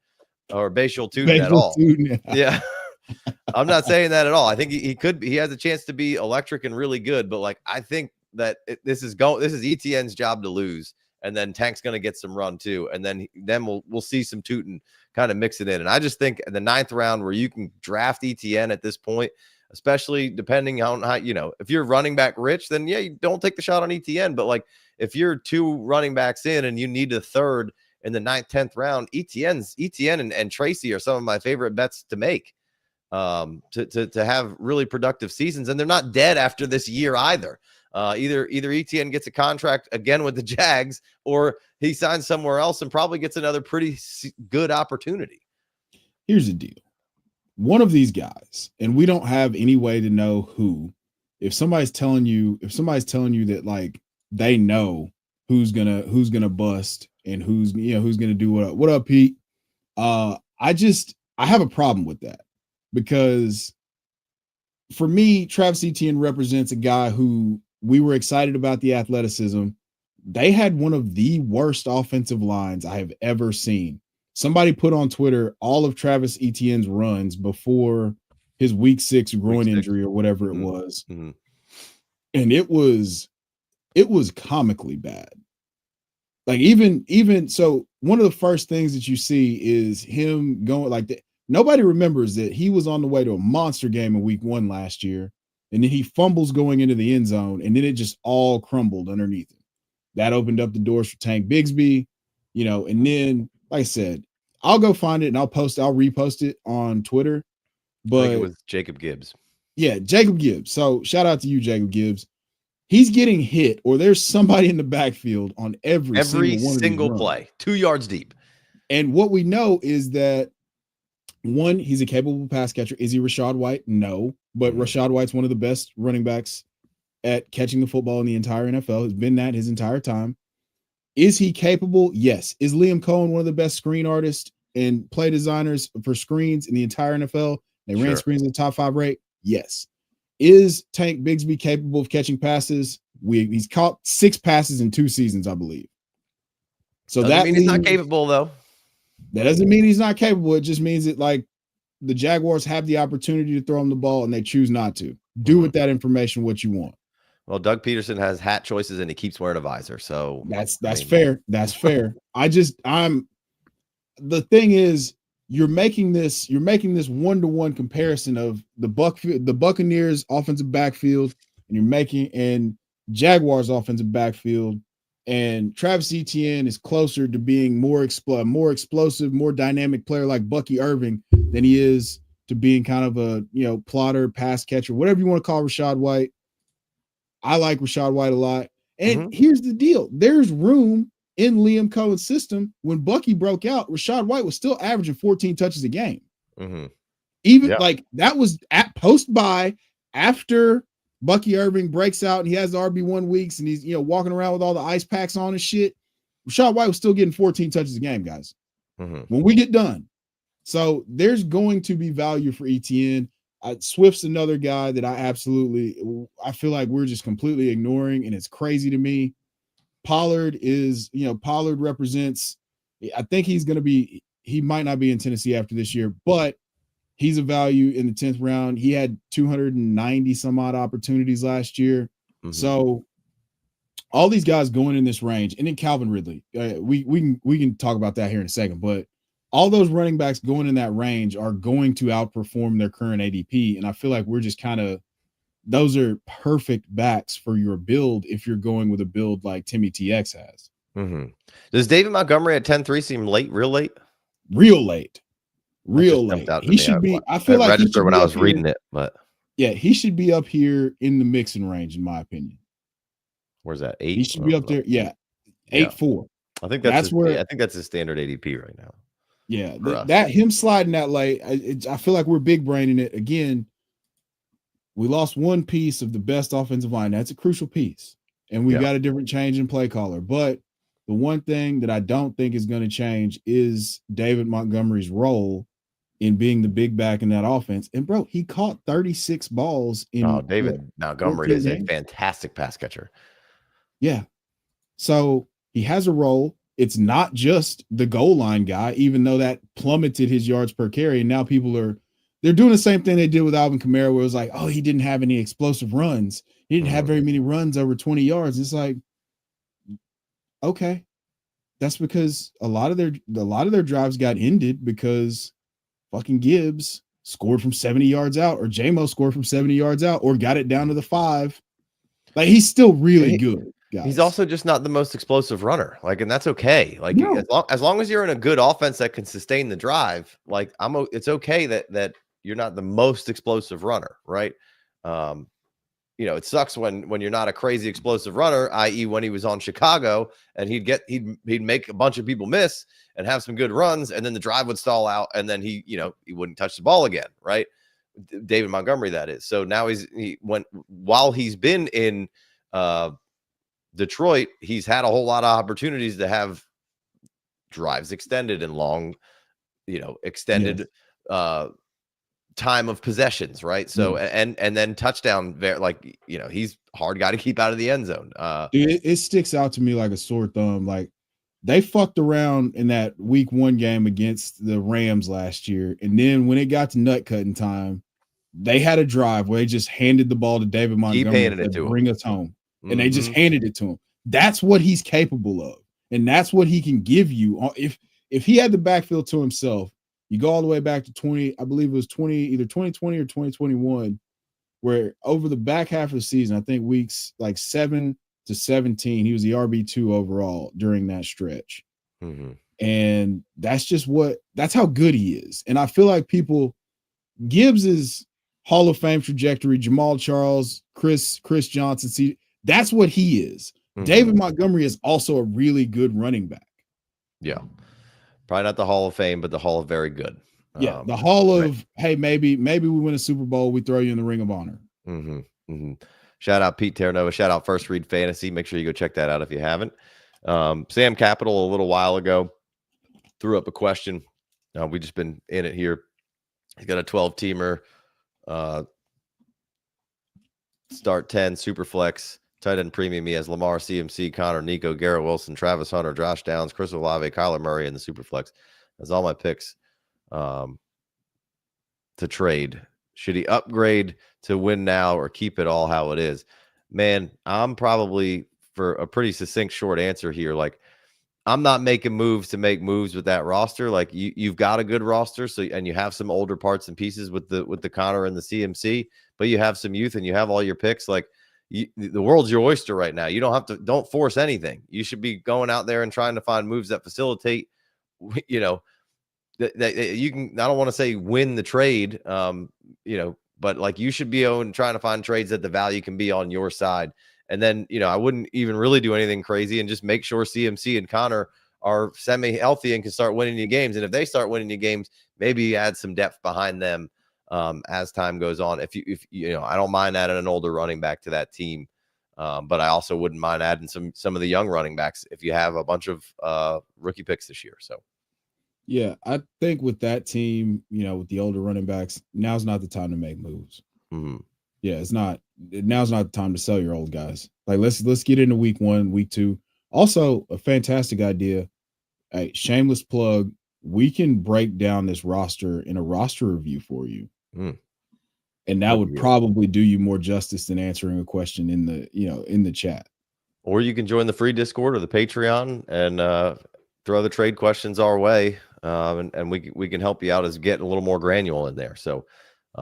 or Bashal Tootin at all. Yeah. I'm not saying that at all. I think he has a chance to be electric and really good, but like I think that this is ETN's job to lose, and then Tank's going to get some run too, and then we'll see some Tootin kind of mix it in. And I just think in the 9th round, where you can draft ETN at this point, especially depending on how if you're running back rich, then yeah, you don't take the shot on ETN. But like if you're 2 running backs in and you need a third in the 9th, 10th round, ETN and Tracy are some of my favorite bets to make. To have really productive seasons, and they're not dead after this year either. Either ETN gets a contract again with the Jags, or he signs somewhere else and probably gets another pretty good opportunity. Here's the deal. One of these guys, and we don't have any way to know who, if somebody's telling you that like they know who's gonna bust and who's gonna do what up, Pete? I have a problem with that. Because for me, Travis Etienne represents a guy who we were excited about the athleticism. They had one of the worst offensive lines I have ever seen. Somebody put on Twitter all of Travis Etienne's runs before his week 6 groin injury or whatever it was. Mm-hmm. And it was comically bad. Like even so, one of the first things that you see is him going like that. Nobody remembers that he was on the way to a monster game in week 1 last year, and then he fumbles going into the end zone, and then it just all crumbled underneath him. That opened up the doors for Tank Bigsby, and then, like I said, I'll go find it and I'll repost it on Twitter. But I think it was Jacob Gibbs. Yeah, Jacob Gibbs. So shout out to you, Jacob Gibbs. He's getting hit, or there's somebody in the backfield on every single play, 2 yards deep. And what we know is that, one, he's a capable pass catcher. Is he Rashad White? No, but Rashad White's one of the best running backs at catching the football in the entire NFL. Has been that his entire time. Is he capable? Yes. Is Liam Cohen one of the best screen artists and play designers for screens in the entire NFL? They ran screens in the top 5 rate. Yes. Is Tank Bigsby capable of catching passes? He's caught 6 passes in 2 seasons, I believe. So that means he's not capable, though. That doesn't mean he's not capable. It just means that like the Jaguars have the opportunity to throw him the ball and they choose not to. Do with that information what you want. Well, Doug Peterson has hat choices and he keeps wearing a visor. So that's fair. That's fair. The thing is, you're making this 1-to-1 comparison of the Buccaneers offensive backfield and Jaguars offensive backfield. And Travis Etienne is closer to being more explosive, more dynamic player like Bucky Irving than he is to being kind of a, plotter, pass catcher, whatever you want to call Rachaad White. I like Rachaad White a lot. And here's the deal. There's room in Liam Cohen's system. When Bucky broke out, Rachaad White was still averaging 14 touches a game. Even like that was at post-bye after Bucky Irving breaks out and he has the RB1 weeks and he's, walking around with all the ice packs on and shit. Rachaad White was still getting 14 touches a game, guys, when we get done. So there's going to be value for Etienne. Swift's another guy that I feel like we're just completely ignoring, and it's crazy to me. Pollard represents, I think he might not be in Tennessee after this year, but he's a value in the 10th round. He had 290 some odd opportunities last year. So all these guys going in this range, and then Calvin Ridley, we can talk about that here in a second, but all those running backs going in that range are going to outperform their current ADP. And I feel like we're just those are perfect backs for your build if you're going with a build like Timmy TX has. Does David Montgomery at 10-3 seem late, real late? Real late. He should be. I feel like registered when I was reading it, but yeah, he should be up here in the mixing range, in my opinion. Where's that? 8? He should be up there. Yeah, 8-4. I think that's his standard ADP right now. Yeah, that him sliding that late, I feel like we're big braining it again. We lost one piece of the best offensive line. That's a crucial piece, and we got a different change in play caller. But the one thing that I don't think is going to change is David Montgomery's role in being the big back in that offense. And bro, he caught 36 balls in. David Montgomery is a fantastic pass catcher. Yeah, so he has a role. It's not just the goal line guy, even though that plummeted his yards per carry. And now they're doing the same thing they did with Alvin Kamara, where it was like, oh, he didn't have any explosive runs. He didn't have very many runs over 20 yards. It's like, okay, that's because a lot of their drives got ended because fucking Gibbs scored from 70 yards out, or J-Mo scored from 70 yards out, or got it down to the 5. Like, he's still really good. Guys. He's also just not the most explosive runner. Like, and that's okay. Like, as long as you're in a good offense that can sustain the drive, like it's okay that you're not the most explosive runner, right? It sucks when you're not a crazy explosive runner, i.e. when he was on Chicago and he'd make a bunch of people miss and have some good runs, and then the drive would stall out, and then he wouldn't touch the ball again, right? David Montgomery, that is. So now while he's been in Detroit, he's had a whole lot of opportunities to have drives extended and long, extended time of possessions, right? So and then touchdown, he's hard guy to keep out of the end zone. It sticks out to me like a sore thumb. Like, they fucked around in that week 1 game against the Rams last year, and then when it got to nut cutting time, they had a drive where they just handed the ball to David Montgomery to bring us home. And they just handed it to him. That's what he's capable of. And that's what he can give you. If he had the backfield to himself, you go all the way back to either 2020 or 2021, where over the back half of the season, I think weeks like 7 to 17, he was the RB2 overall during that stretch. And that's how good he is. And I feel like Gibbs is Hall of Fame trajectory, Jamal Charles, Chris Johnson, that's what he is. David Montgomery is also a really good running back. Yeah. Probably not the Hall of Fame, but the Hall of very good. Yeah. The Hall of, hey, maybe we win a Super Bowl, we throw you in the Ring of Honor. Shout out Pete Terranova. Shout out First Read Fantasy. Make sure you go check that out if you haven't. Sam Capital a little while ago threw up a question. We just been in it here. He's got a 12-teamer, start 10, Superflex, tight end premium. He has Lamar, CMC, Connor, Nico, Garrett Wilson, Travis Hunter, Josh Downs, Chris Olave, Kyler Murray, and the Superflex. That's all my picks to trade. Should he upgrade to win now or keep it all how it is? Man, I'm probably, for a pretty succinct short answer here, like, I'm not making moves to make moves with that roster. Like, you've got a good roster, and you have some older parts and pieces with the Connor and the CMC, but you have some youth and you have all your picks. Like, the world's your oyster right now. You don't force anything. You should be going out there and trying to find moves that facilitate, you know, that you can, I don't want to say win the trade, you know, but like you should be trying to find trades that the value can be on your side. And then, you know, I wouldn't even really do anything crazy and just make sure CMC and Connor are semi-healthy and can start winning you games. And if they start winning you games, maybe add some depth behind them as time goes on. If you know, I don't mind adding an older running back to that team, but I also wouldn't mind adding some of the young running backs if you have a bunch of rookie picks this year. So. Yeah, I think with that team, you know, with the older running backs, now's not the time to make moves. Mm-hmm. Yeah, it's not. Now's not the time to sell your old guys. Like let's get into week 1, week 2. Also, a fantastic idea. Hey, shameless plug. We can break down this roster in a roster review for you. And that would probably do you more justice than answering a question in the chat. Or you can join the free Discord or the Patreon and throw the trade questions our way. And we can help you out as getting a little more granular in there. So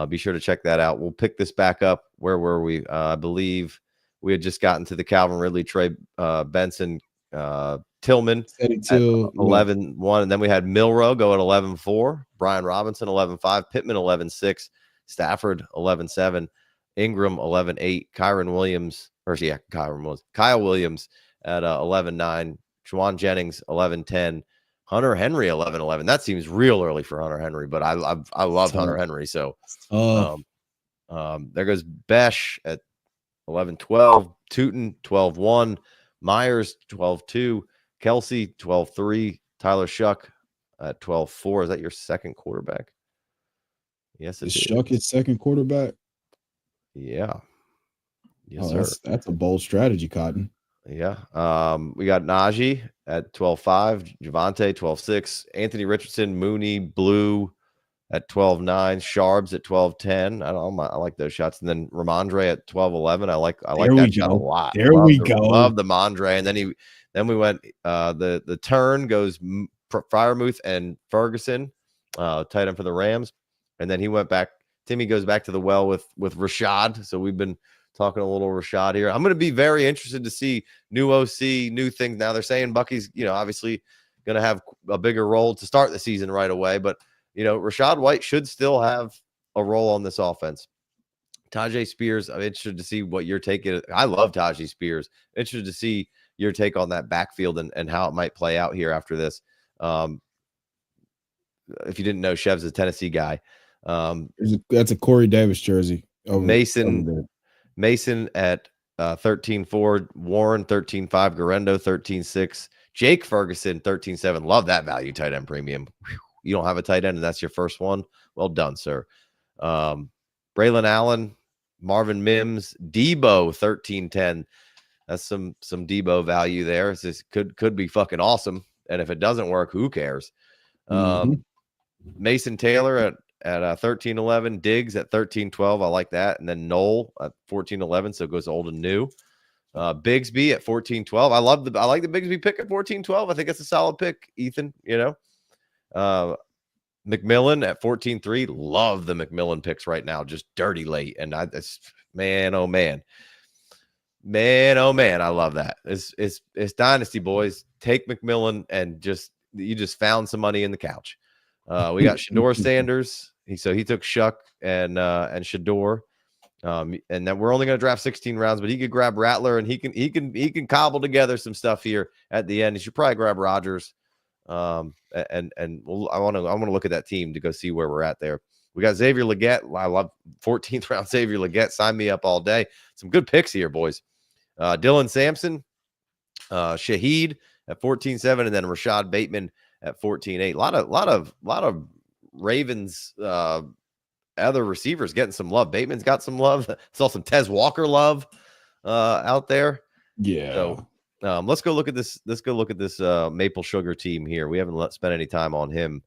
be sure to check that out. We'll pick this back up. Where were we? I believe we had just gotten to the Calvin Ridley, Trey Benson, Tillman at 11-1. And then we had Milrow go at 11-4, Brian Robinson 11-5, Pittman 11-6, Stafford 11-7, Ingram 11-8, Kyle Williams at 11-9, Juwan Jennings 11-10, Hunter Henry 11-11. That seems real early for Hunter Henry, but I love Hunter Henry. So there goes Besh at 11-12, Tootin 12-1, Myers 12-2, Kelsey 12-3, Tyler Shuck at 12-4. Is that your second quarterback? Yes, is Shuck his second quarterback? Yeah. Yes, sir. That's a bold strategy, Cotton. Yeah. We got Najee at 12-5, Javonte 12-6, Anthony Richardson, Mooney, Blue at 12-9, Sharbs at 12-10. I like those shots. And then Ramondre at 12-11. I like that shot a lot. Love the Mondre. And then we went the turn goes Freiermuth and Ferguson, tight end for the Rams. And then he went back. Timmy goes back to the well with Rashad. So we've been talking a little Rashad here. I'm going to be very interested to see new OC, new things. Now they're saying Bucky's, you know, obviously going to have a bigger role to start the season right away. But, you know, Rashad White should still have a role on this offense. Tajay Spears, I'm interested to see what your take is. I love Tajay Spears. Interested to see your take on that backfield and how it might play out here after this. If you didn't know, Chev's a Tennessee guy. That's a Corey Davis jersey. Mason at 13-4, Warren 13-5, Garendo 13-6, Jake Ferguson 13-7. Love that value tight end premium. Whew. You don't have a tight end and that's your first one. Well done, sir. Braylon Allen, Marvin Mims, Debo 13-10. That's some Debo value there. This could be fucking awesome. And if it doesn't work, who cares? Mason Taylor at 13-11, Diggs at 13-12. I like that. And then Knoll at 14-11. So it goes old and new. Bigsby at 14-12. I like the Bigsby pick at 14-12. I think it's a solid pick, Ethan, you know. McMillan at 14-3. Love the McMillan picks right now. Just dirty late. And man, oh man. Man, oh man, I love that. It's Dynasty, boys. Take McMillan and you just found some money in the couch. We got Shador Sanders. He took Shuck and Shador. And then we're only going to draft 16 rounds, but he could grab Rattler and he can cobble together some stuff here at the end. He should probably grab Rodgers. I want to look at that team to go see where we're at there. We got Xavier Legette. I love 14th round Xavier Legette. Sign me up all day. Some good picks here, boys. Dylan Sampson, Shaheed at 14-7, and then Rashad Bateman at 14-8. A lot of Ravens other receivers getting some love. Bateman's got some love. Saw some Tez Walker love out there. Yeah. So let's go look at this. Let's go look at this Maple Sugar team here. We haven't spent any time on him.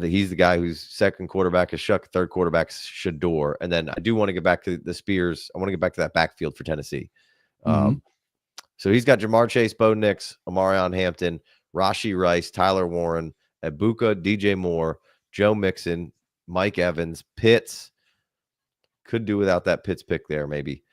He's the guy whose second quarterback is Shuck, third quarterback is Shador. And then I do want to get back to the Spears. I want to get back to that backfield for Tennessee. So he's got Jamar Chase, Bo Nix, Omarion Hampton, Rashee Rice, Tyler Warren, Ibuka, DJ Moore, Joe Mixon, Mike Evans, Pitts. Could do without that Pitts pick there, maybe.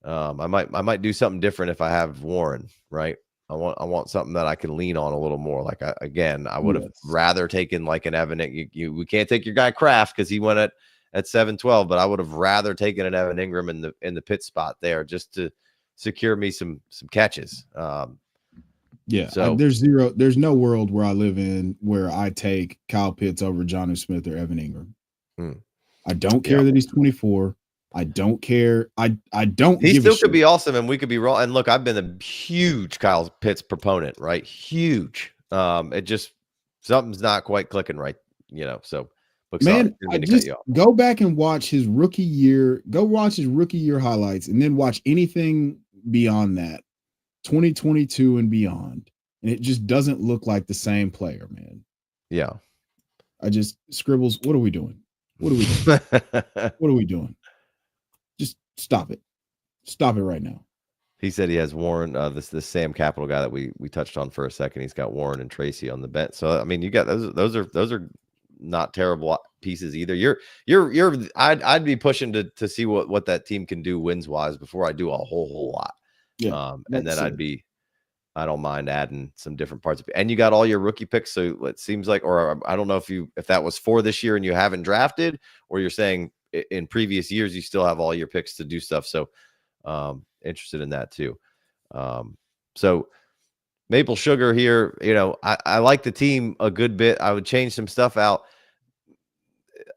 I might do something different if I have Warren, right? I want something that I can lean on a little more. Like I would have rather taken like an Evan. We can't take your guy Kraft because he went at 7-12, but I would have rather taken an Evan Ingram in the pit spot there just to secure me some catches. So there's no world where I live in where I take Kyle Pitts over Jonnu Smith or Evan Ingram. I don't care that he's 24. I don't care. I don't. He still could be awesome, and we could be wrong. And look, I've been a huge Kyle Pitts proponent, right? Huge. It just something's not quite clicking right, So, but man, I just go back and watch his rookie year. Go watch his rookie year highlights, and then watch anything beyond that, 2022 and beyond, and it just doesn't look like the same player, man. Yeah. I just Scribbles. What are we doing? What are we doing? What are we doing? Just stop it. Stop it right now. He said he has Warren, this Sam Capital guy that we touched on for a second. He's got Warren and Tracy on the bench. So I mean, you got those are not terrible pieces either. I'd be pushing to see what that team can do wins wise before I do a whole lot. Yeah. And then I don't mind adding some different parts of it. And you got all your rookie picks. So it seems like, or I don't know if that was for this year and you haven't drafted, or you're saying in previous years you still have all your picks to do stuff. So interested in that too. So Maple Sugar here, I like the team a good bit. I would change some stuff out.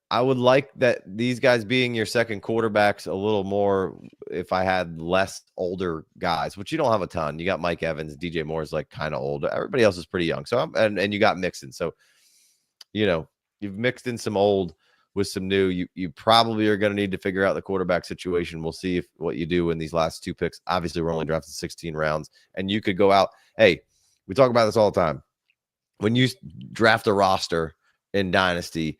I would like that these guys being your second quarterbacks a little more if I had less older guys, which you don't have a ton. You got Mike Evans, DJ Moore is like kind of old. Everybody else is pretty young. So and you got Mixon. So, you've mixed in some old with some new. You probably are going to need to figure out the quarterback situation. We'll see what you do in these last two picks. Obviously, we're only drafting 16 rounds, and you could go out. Hey, we talk about this all the time. When you draft a roster in Dynasty,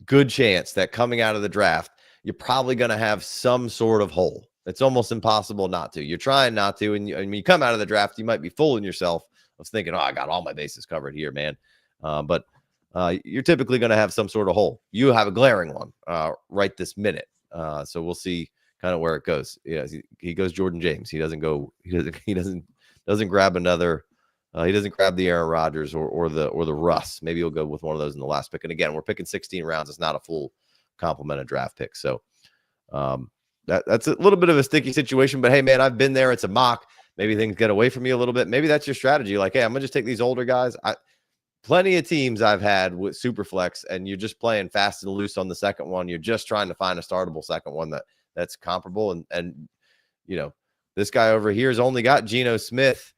good chance that coming out of the draft, you're probably going to have some sort of hole. It's almost impossible not to. You're trying not to, and when you come out of the draft, you might be fooling yourself of thinking, "Oh, I got all my bases covered here, man." But you're typically going to have some sort of hole. You have a glaring one right this minute. So we'll see kind of where it goes. Yeah, he goes Jordan James. He doesn't go. He doesn't grab another. He doesn't grab the Aaron Rodgers or the Russ. Maybe he'll go with one of those in the last pick. And again, we're picking 16 rounds. It's not a full complement of draft pick. So that's a little bit of a sticky situation. But hey, man, I've been there. It's a mock. Maybe things get away from you a little bit. Maybe that's your strategy. Like, hey, I'm gonna just take these older guys. Plenty of teams I've had with Superflex, and you're just playing fast and loose on the second one. You're just trying to find a startable second one that's comparable. And this guy over here has only got Geno Smith.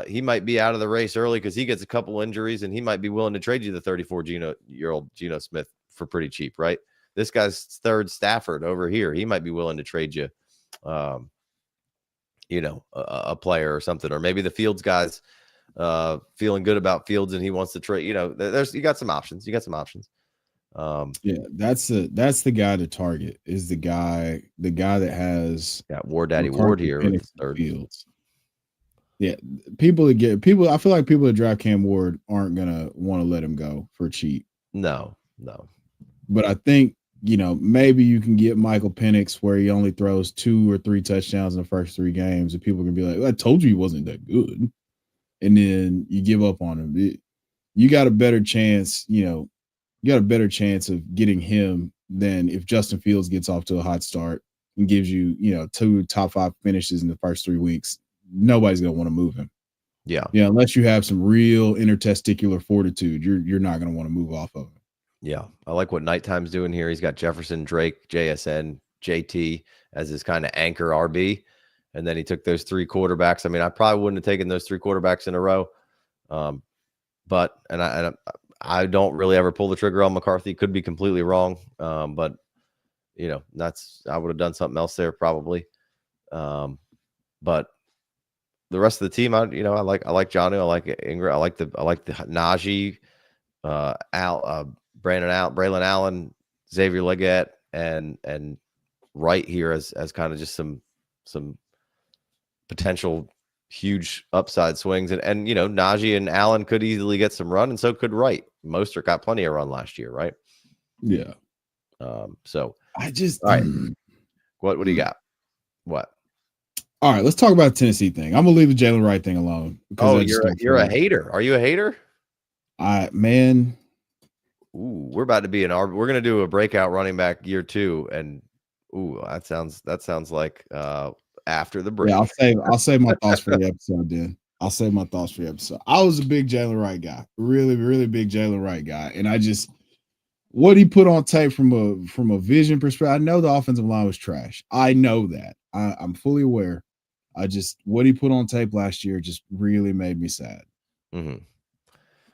He might be out of the race early because he gets a couple injuries, and he might be willing to trade you the 34-year-old Geno Smith for pretty cheap, right? This guy's third Stafford over here. He might be willing to trade you, a player or something, or maybe the Fields guy's feeling good about Fields and he wants to trade. You got some options. That's the guy to target. Is the guy that has War Daddy Ward here with third Fields. Yeah, people. I feel like people that draft Cam Ward aren't gonna want to let him go for cheap. No. But I think maybe you can get Michael Penix where he only throws 2 or 3 touchdowns in the first 3 games, and people can be like, "I told you he wasn't that good," and then you give up on him. You got a better chance. You got a better chance of getting him than if Justin Fields gets off to a hot start and gives you 2 top 5 finishes in the first 3 weeks. Nobody's gonna want to move him. Yeah, unless you have some real intertesticular fortitude, you're not gonna want to move off of him. Yeah, I like what Nighttime's doing here. He's got Jefferson, Drake, JSN, JT as his kind of anchor RB, and then he took those 3 quarterbacks. I mean, I probably wouldn't have taken those 3 quarterbacks in a row, but I don't really ever pull the trigger on McCarthy. Could be completely wrong, but I would have done something else there probably, but. The rest of the team, I like Jonnu, I like Ingram, I like the Najee, Braylon Allen, Xavier Legette, and Wright here as kind of just some potential huge upside swings, and Najee and Allen could easily get some run, and so could Wright. Mostert got plenty of run last year, right? Yeah. So I just all right. What do you got? What? All right, let's talk about the Tennessee thing. I'm gonna leave the Jalen Wright thing alone because you're a hater. Are you a hater? Man. Ooh, we're about to be we're gonna do a breakout running back year 2, and that sounds like after the break. Yeah, I'll save my thoughts for the episode then. I'll save my thoughts for the episode. I was a big Jalen Wright guy, really, really big Jalen Wright guy, and I just what he put on tape from a vision perspective. I know the offensive line was trash. I know that. I'm fully aware. What he put on tape last year just really made me sad. Mm-hmm.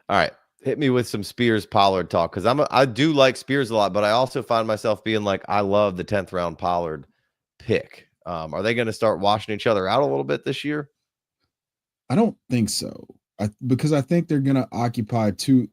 All right, hit me with some Spears Pollard talk, because I do like Spears a lot, but I also find myself being like, I love the 10th round Pollard pick. Are they going to start washing each other out a little bit this year? I don't think so. Because I think they're going to occupy two.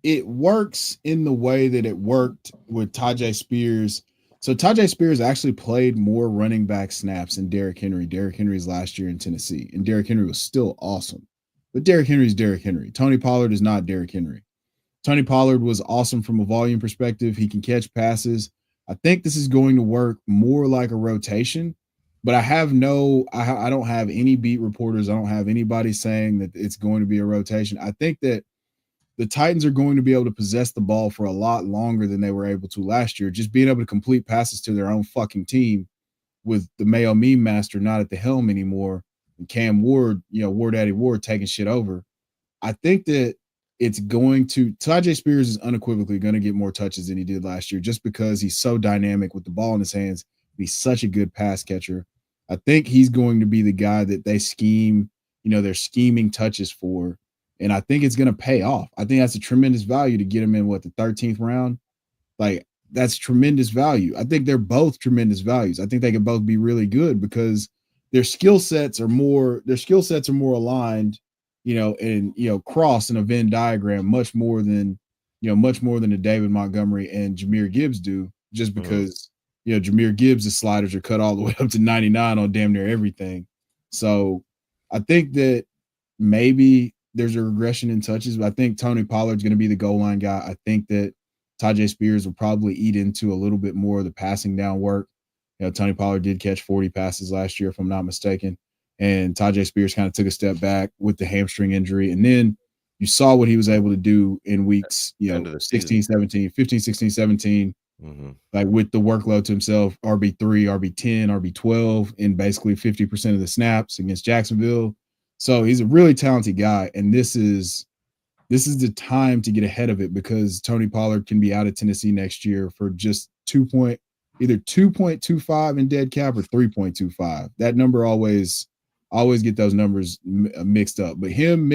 It works in the way that it worked with Tyjae Spears. So Tyjae Spears actually played more running back snaps than Derrick Henry. Derrick Henry's last year in Tennessee, and Derrick Henry was still awesome. But Derrick Henry's Derrick Henry. Tony Pollard is not Derrick Henry. Tony Pollard was awesome from a volume perspective. He can catch passes. I think this is going to work more like a rotation, but I don't have any beat reporters. I don't have anybody saying that it's going to be a rotation. I think that the Titans are going to be able to possess the ball for a lot longer than they were able to last year. Just being able to complete passes to their own fucking team with the Mayo meme master not at the helm anymore, and Cam Ward, War Daddy Ward taking shit over. I think that it's going to Tyjae Spears is unequivocally going to get more touches than he did last year, just because he's so dynamic with the ball in his hands. He's such a good pass catcher. I think he's going to be the guy that they scheme, they're scheming touches for. And I think it's going to pay off. I think that's a tremendous value to get him in the 13th round. Like, that's tremendous value. I think they're both tremendous values. I think they can both be really good because their skill sets are more aligned, and cross in a Venn diagram much more than a David Montgomery and Jahmyr Gibbs do, just because Jahmyr Gibbs' sliders are cut all the way up to 99 on damn near everything. So I think that maybe there's a regression in touches, but I think Tony Pollard's going to be the goal line guy. I think that Tyjae Spears will probably eat into a little bit more of the passing down work. Tony Pollard did catch 40 passes last year, if I'm not mistaken. And Tyjae Spears kind of took a step back with the hamstring injury. And then you saw what he was able to do in weeks, 16, 17, 15, 16, 17, like with the workload to himself, RB3, RB10, RB12 in basically 50% of the snaps against Jacksonville. So he's a really talented guy, and this is the time to get ahead of it, because Tony Pollard can be out of Tennessee next year for just either 2.25 in dead cap or 3.25. That number always get those numbers mixed up. But him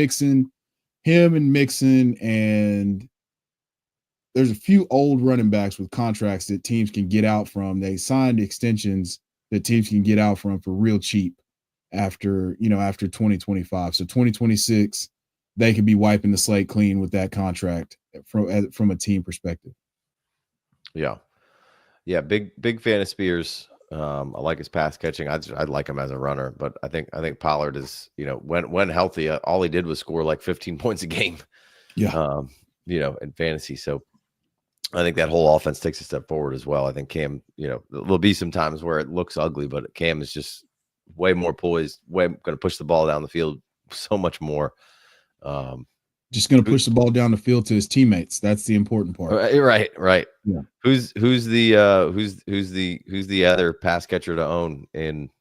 and Mixon, and there's a few old running backs with contracts that teams can get out from. They signed extensions that teams can get out from for real cheap after 2025. So 2026, they could be wiping the slate clean with that contract from a team perspective. Yeah. Big fan of Spears. I like his pass catching. I like him as a runner, but I think Pollard is, when healthy, all he did was score like 15 points a game. Yeah. In fantasy. So I think that whole offense takes a step forward as well. I think Cam, there'll be some times where it looks ugly, but Cam is just way more poised, going to push the ball down the field so much more. Just going to push the ball down the field to his teammates. That's the important part. Right. Yeah. Who's the other pass catcher to own in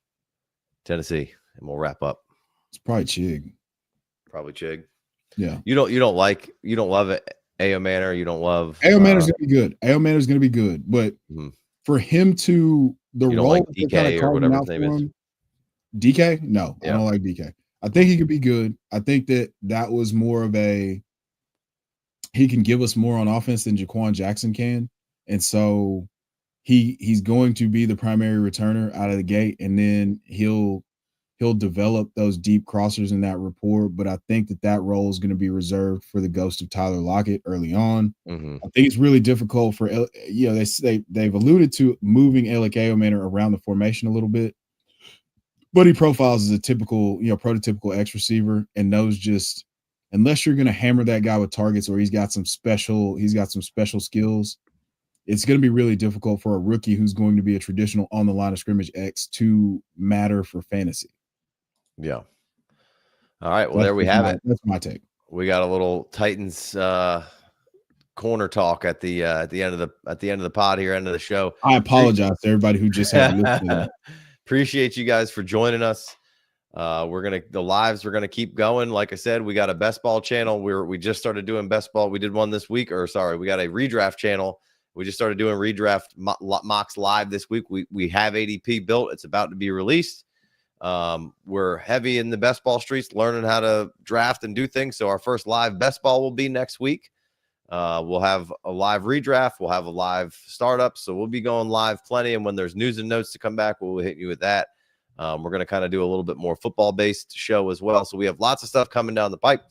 Tennessee? And we'll wrap up. It's probably Chig. Yeah. You don't love it. A.O. Manor. You don't love A.O. Manor's going to be good. A.O. Manor's going to be good, but for him to the role like DK or whatever his name is. DK? No, yeah. I don't like DK. I think he could be good. I think that was more of he can give us more on offense than Jaquan Jackson can. And so he's going to be the primary returner out of the gate, and then he'll develop those deep crossers in that rapport. But I think that role is going to be reserved for the ghost of Tyler Lockett early on. I think it's really difficult for, they've alluded to moving Alec A.O. Manor around the formation a little bit. But he profiles as a typical, prototypical X receiver, and knows just, unless you're going to hammer that guy with targets or he's got some special skills, it's going to be really difficult for a rookie who's going to be a traditional on the line of scrimmage X to matter for fantasy. Yeah. All right. Well, there we have it. That's my take. We got a little Titans corner talk at the end of the pod here, end of the show. I apologize to everybody who just had to listen to that. Appreciate you guys for joining us. The lives are gonna keep going. Like I said, we got a best ball channel. We just started doing best ball. We did one this week, we got a redraft channel. We just started doing redraft mocks live this week. We have ADP built. It's about to be released. We're heavy in the best ball streets, learning how to draft and do things. So our first live best ball will be next week. We'll have a live redraft. We'll have a live startup. So we'll be going live plenty. And when there's news and notes to come back, we'll hit you with that. We're going to kind of do a little bit more football based show as well. So we have lots of stuff coming down the pipe.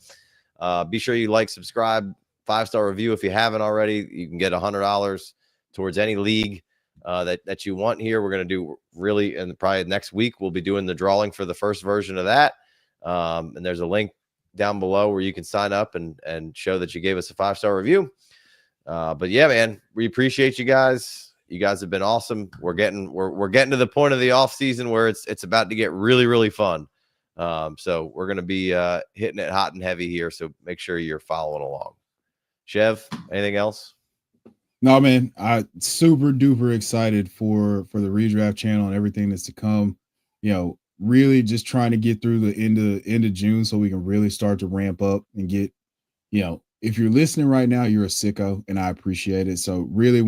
Be sure you like, subscribe, 5-star review. If you haven't already, you can get $100 towards any league that you want here. We're going to do and probably next week, we'll be doing the drawing for the first version of that. And there's a link down below where you can sign up and show that you gave us a 5-star review. But yeah, man, we appreciate you guys. You guys have been awesome. We're getting to the point of the off season where it's about to get really, really fun. So we're going to be hitting it hot and heavy here. So make sure you're following along. Chev, anything else? No, man, I super duper excited for the redraft channel and everything that's to come. Really just trying to get through the end of June so we can really start to ramp up and get, if you're listening right now, you're a sicko and I appreciate it. So really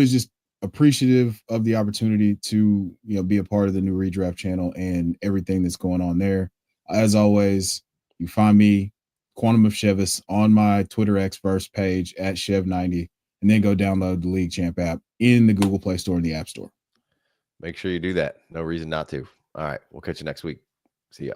just appreciative of the opportunity to, be a part of the new redraft channel and everything that's going on there. As always, you find me, Quantum of Chevis, on my Twitter X first page at Chev90, and then go download the League Champ app in the Google Play Store and the App Store. Make sure you do that. No reason not to. All right. We'll catch you next week. See ya.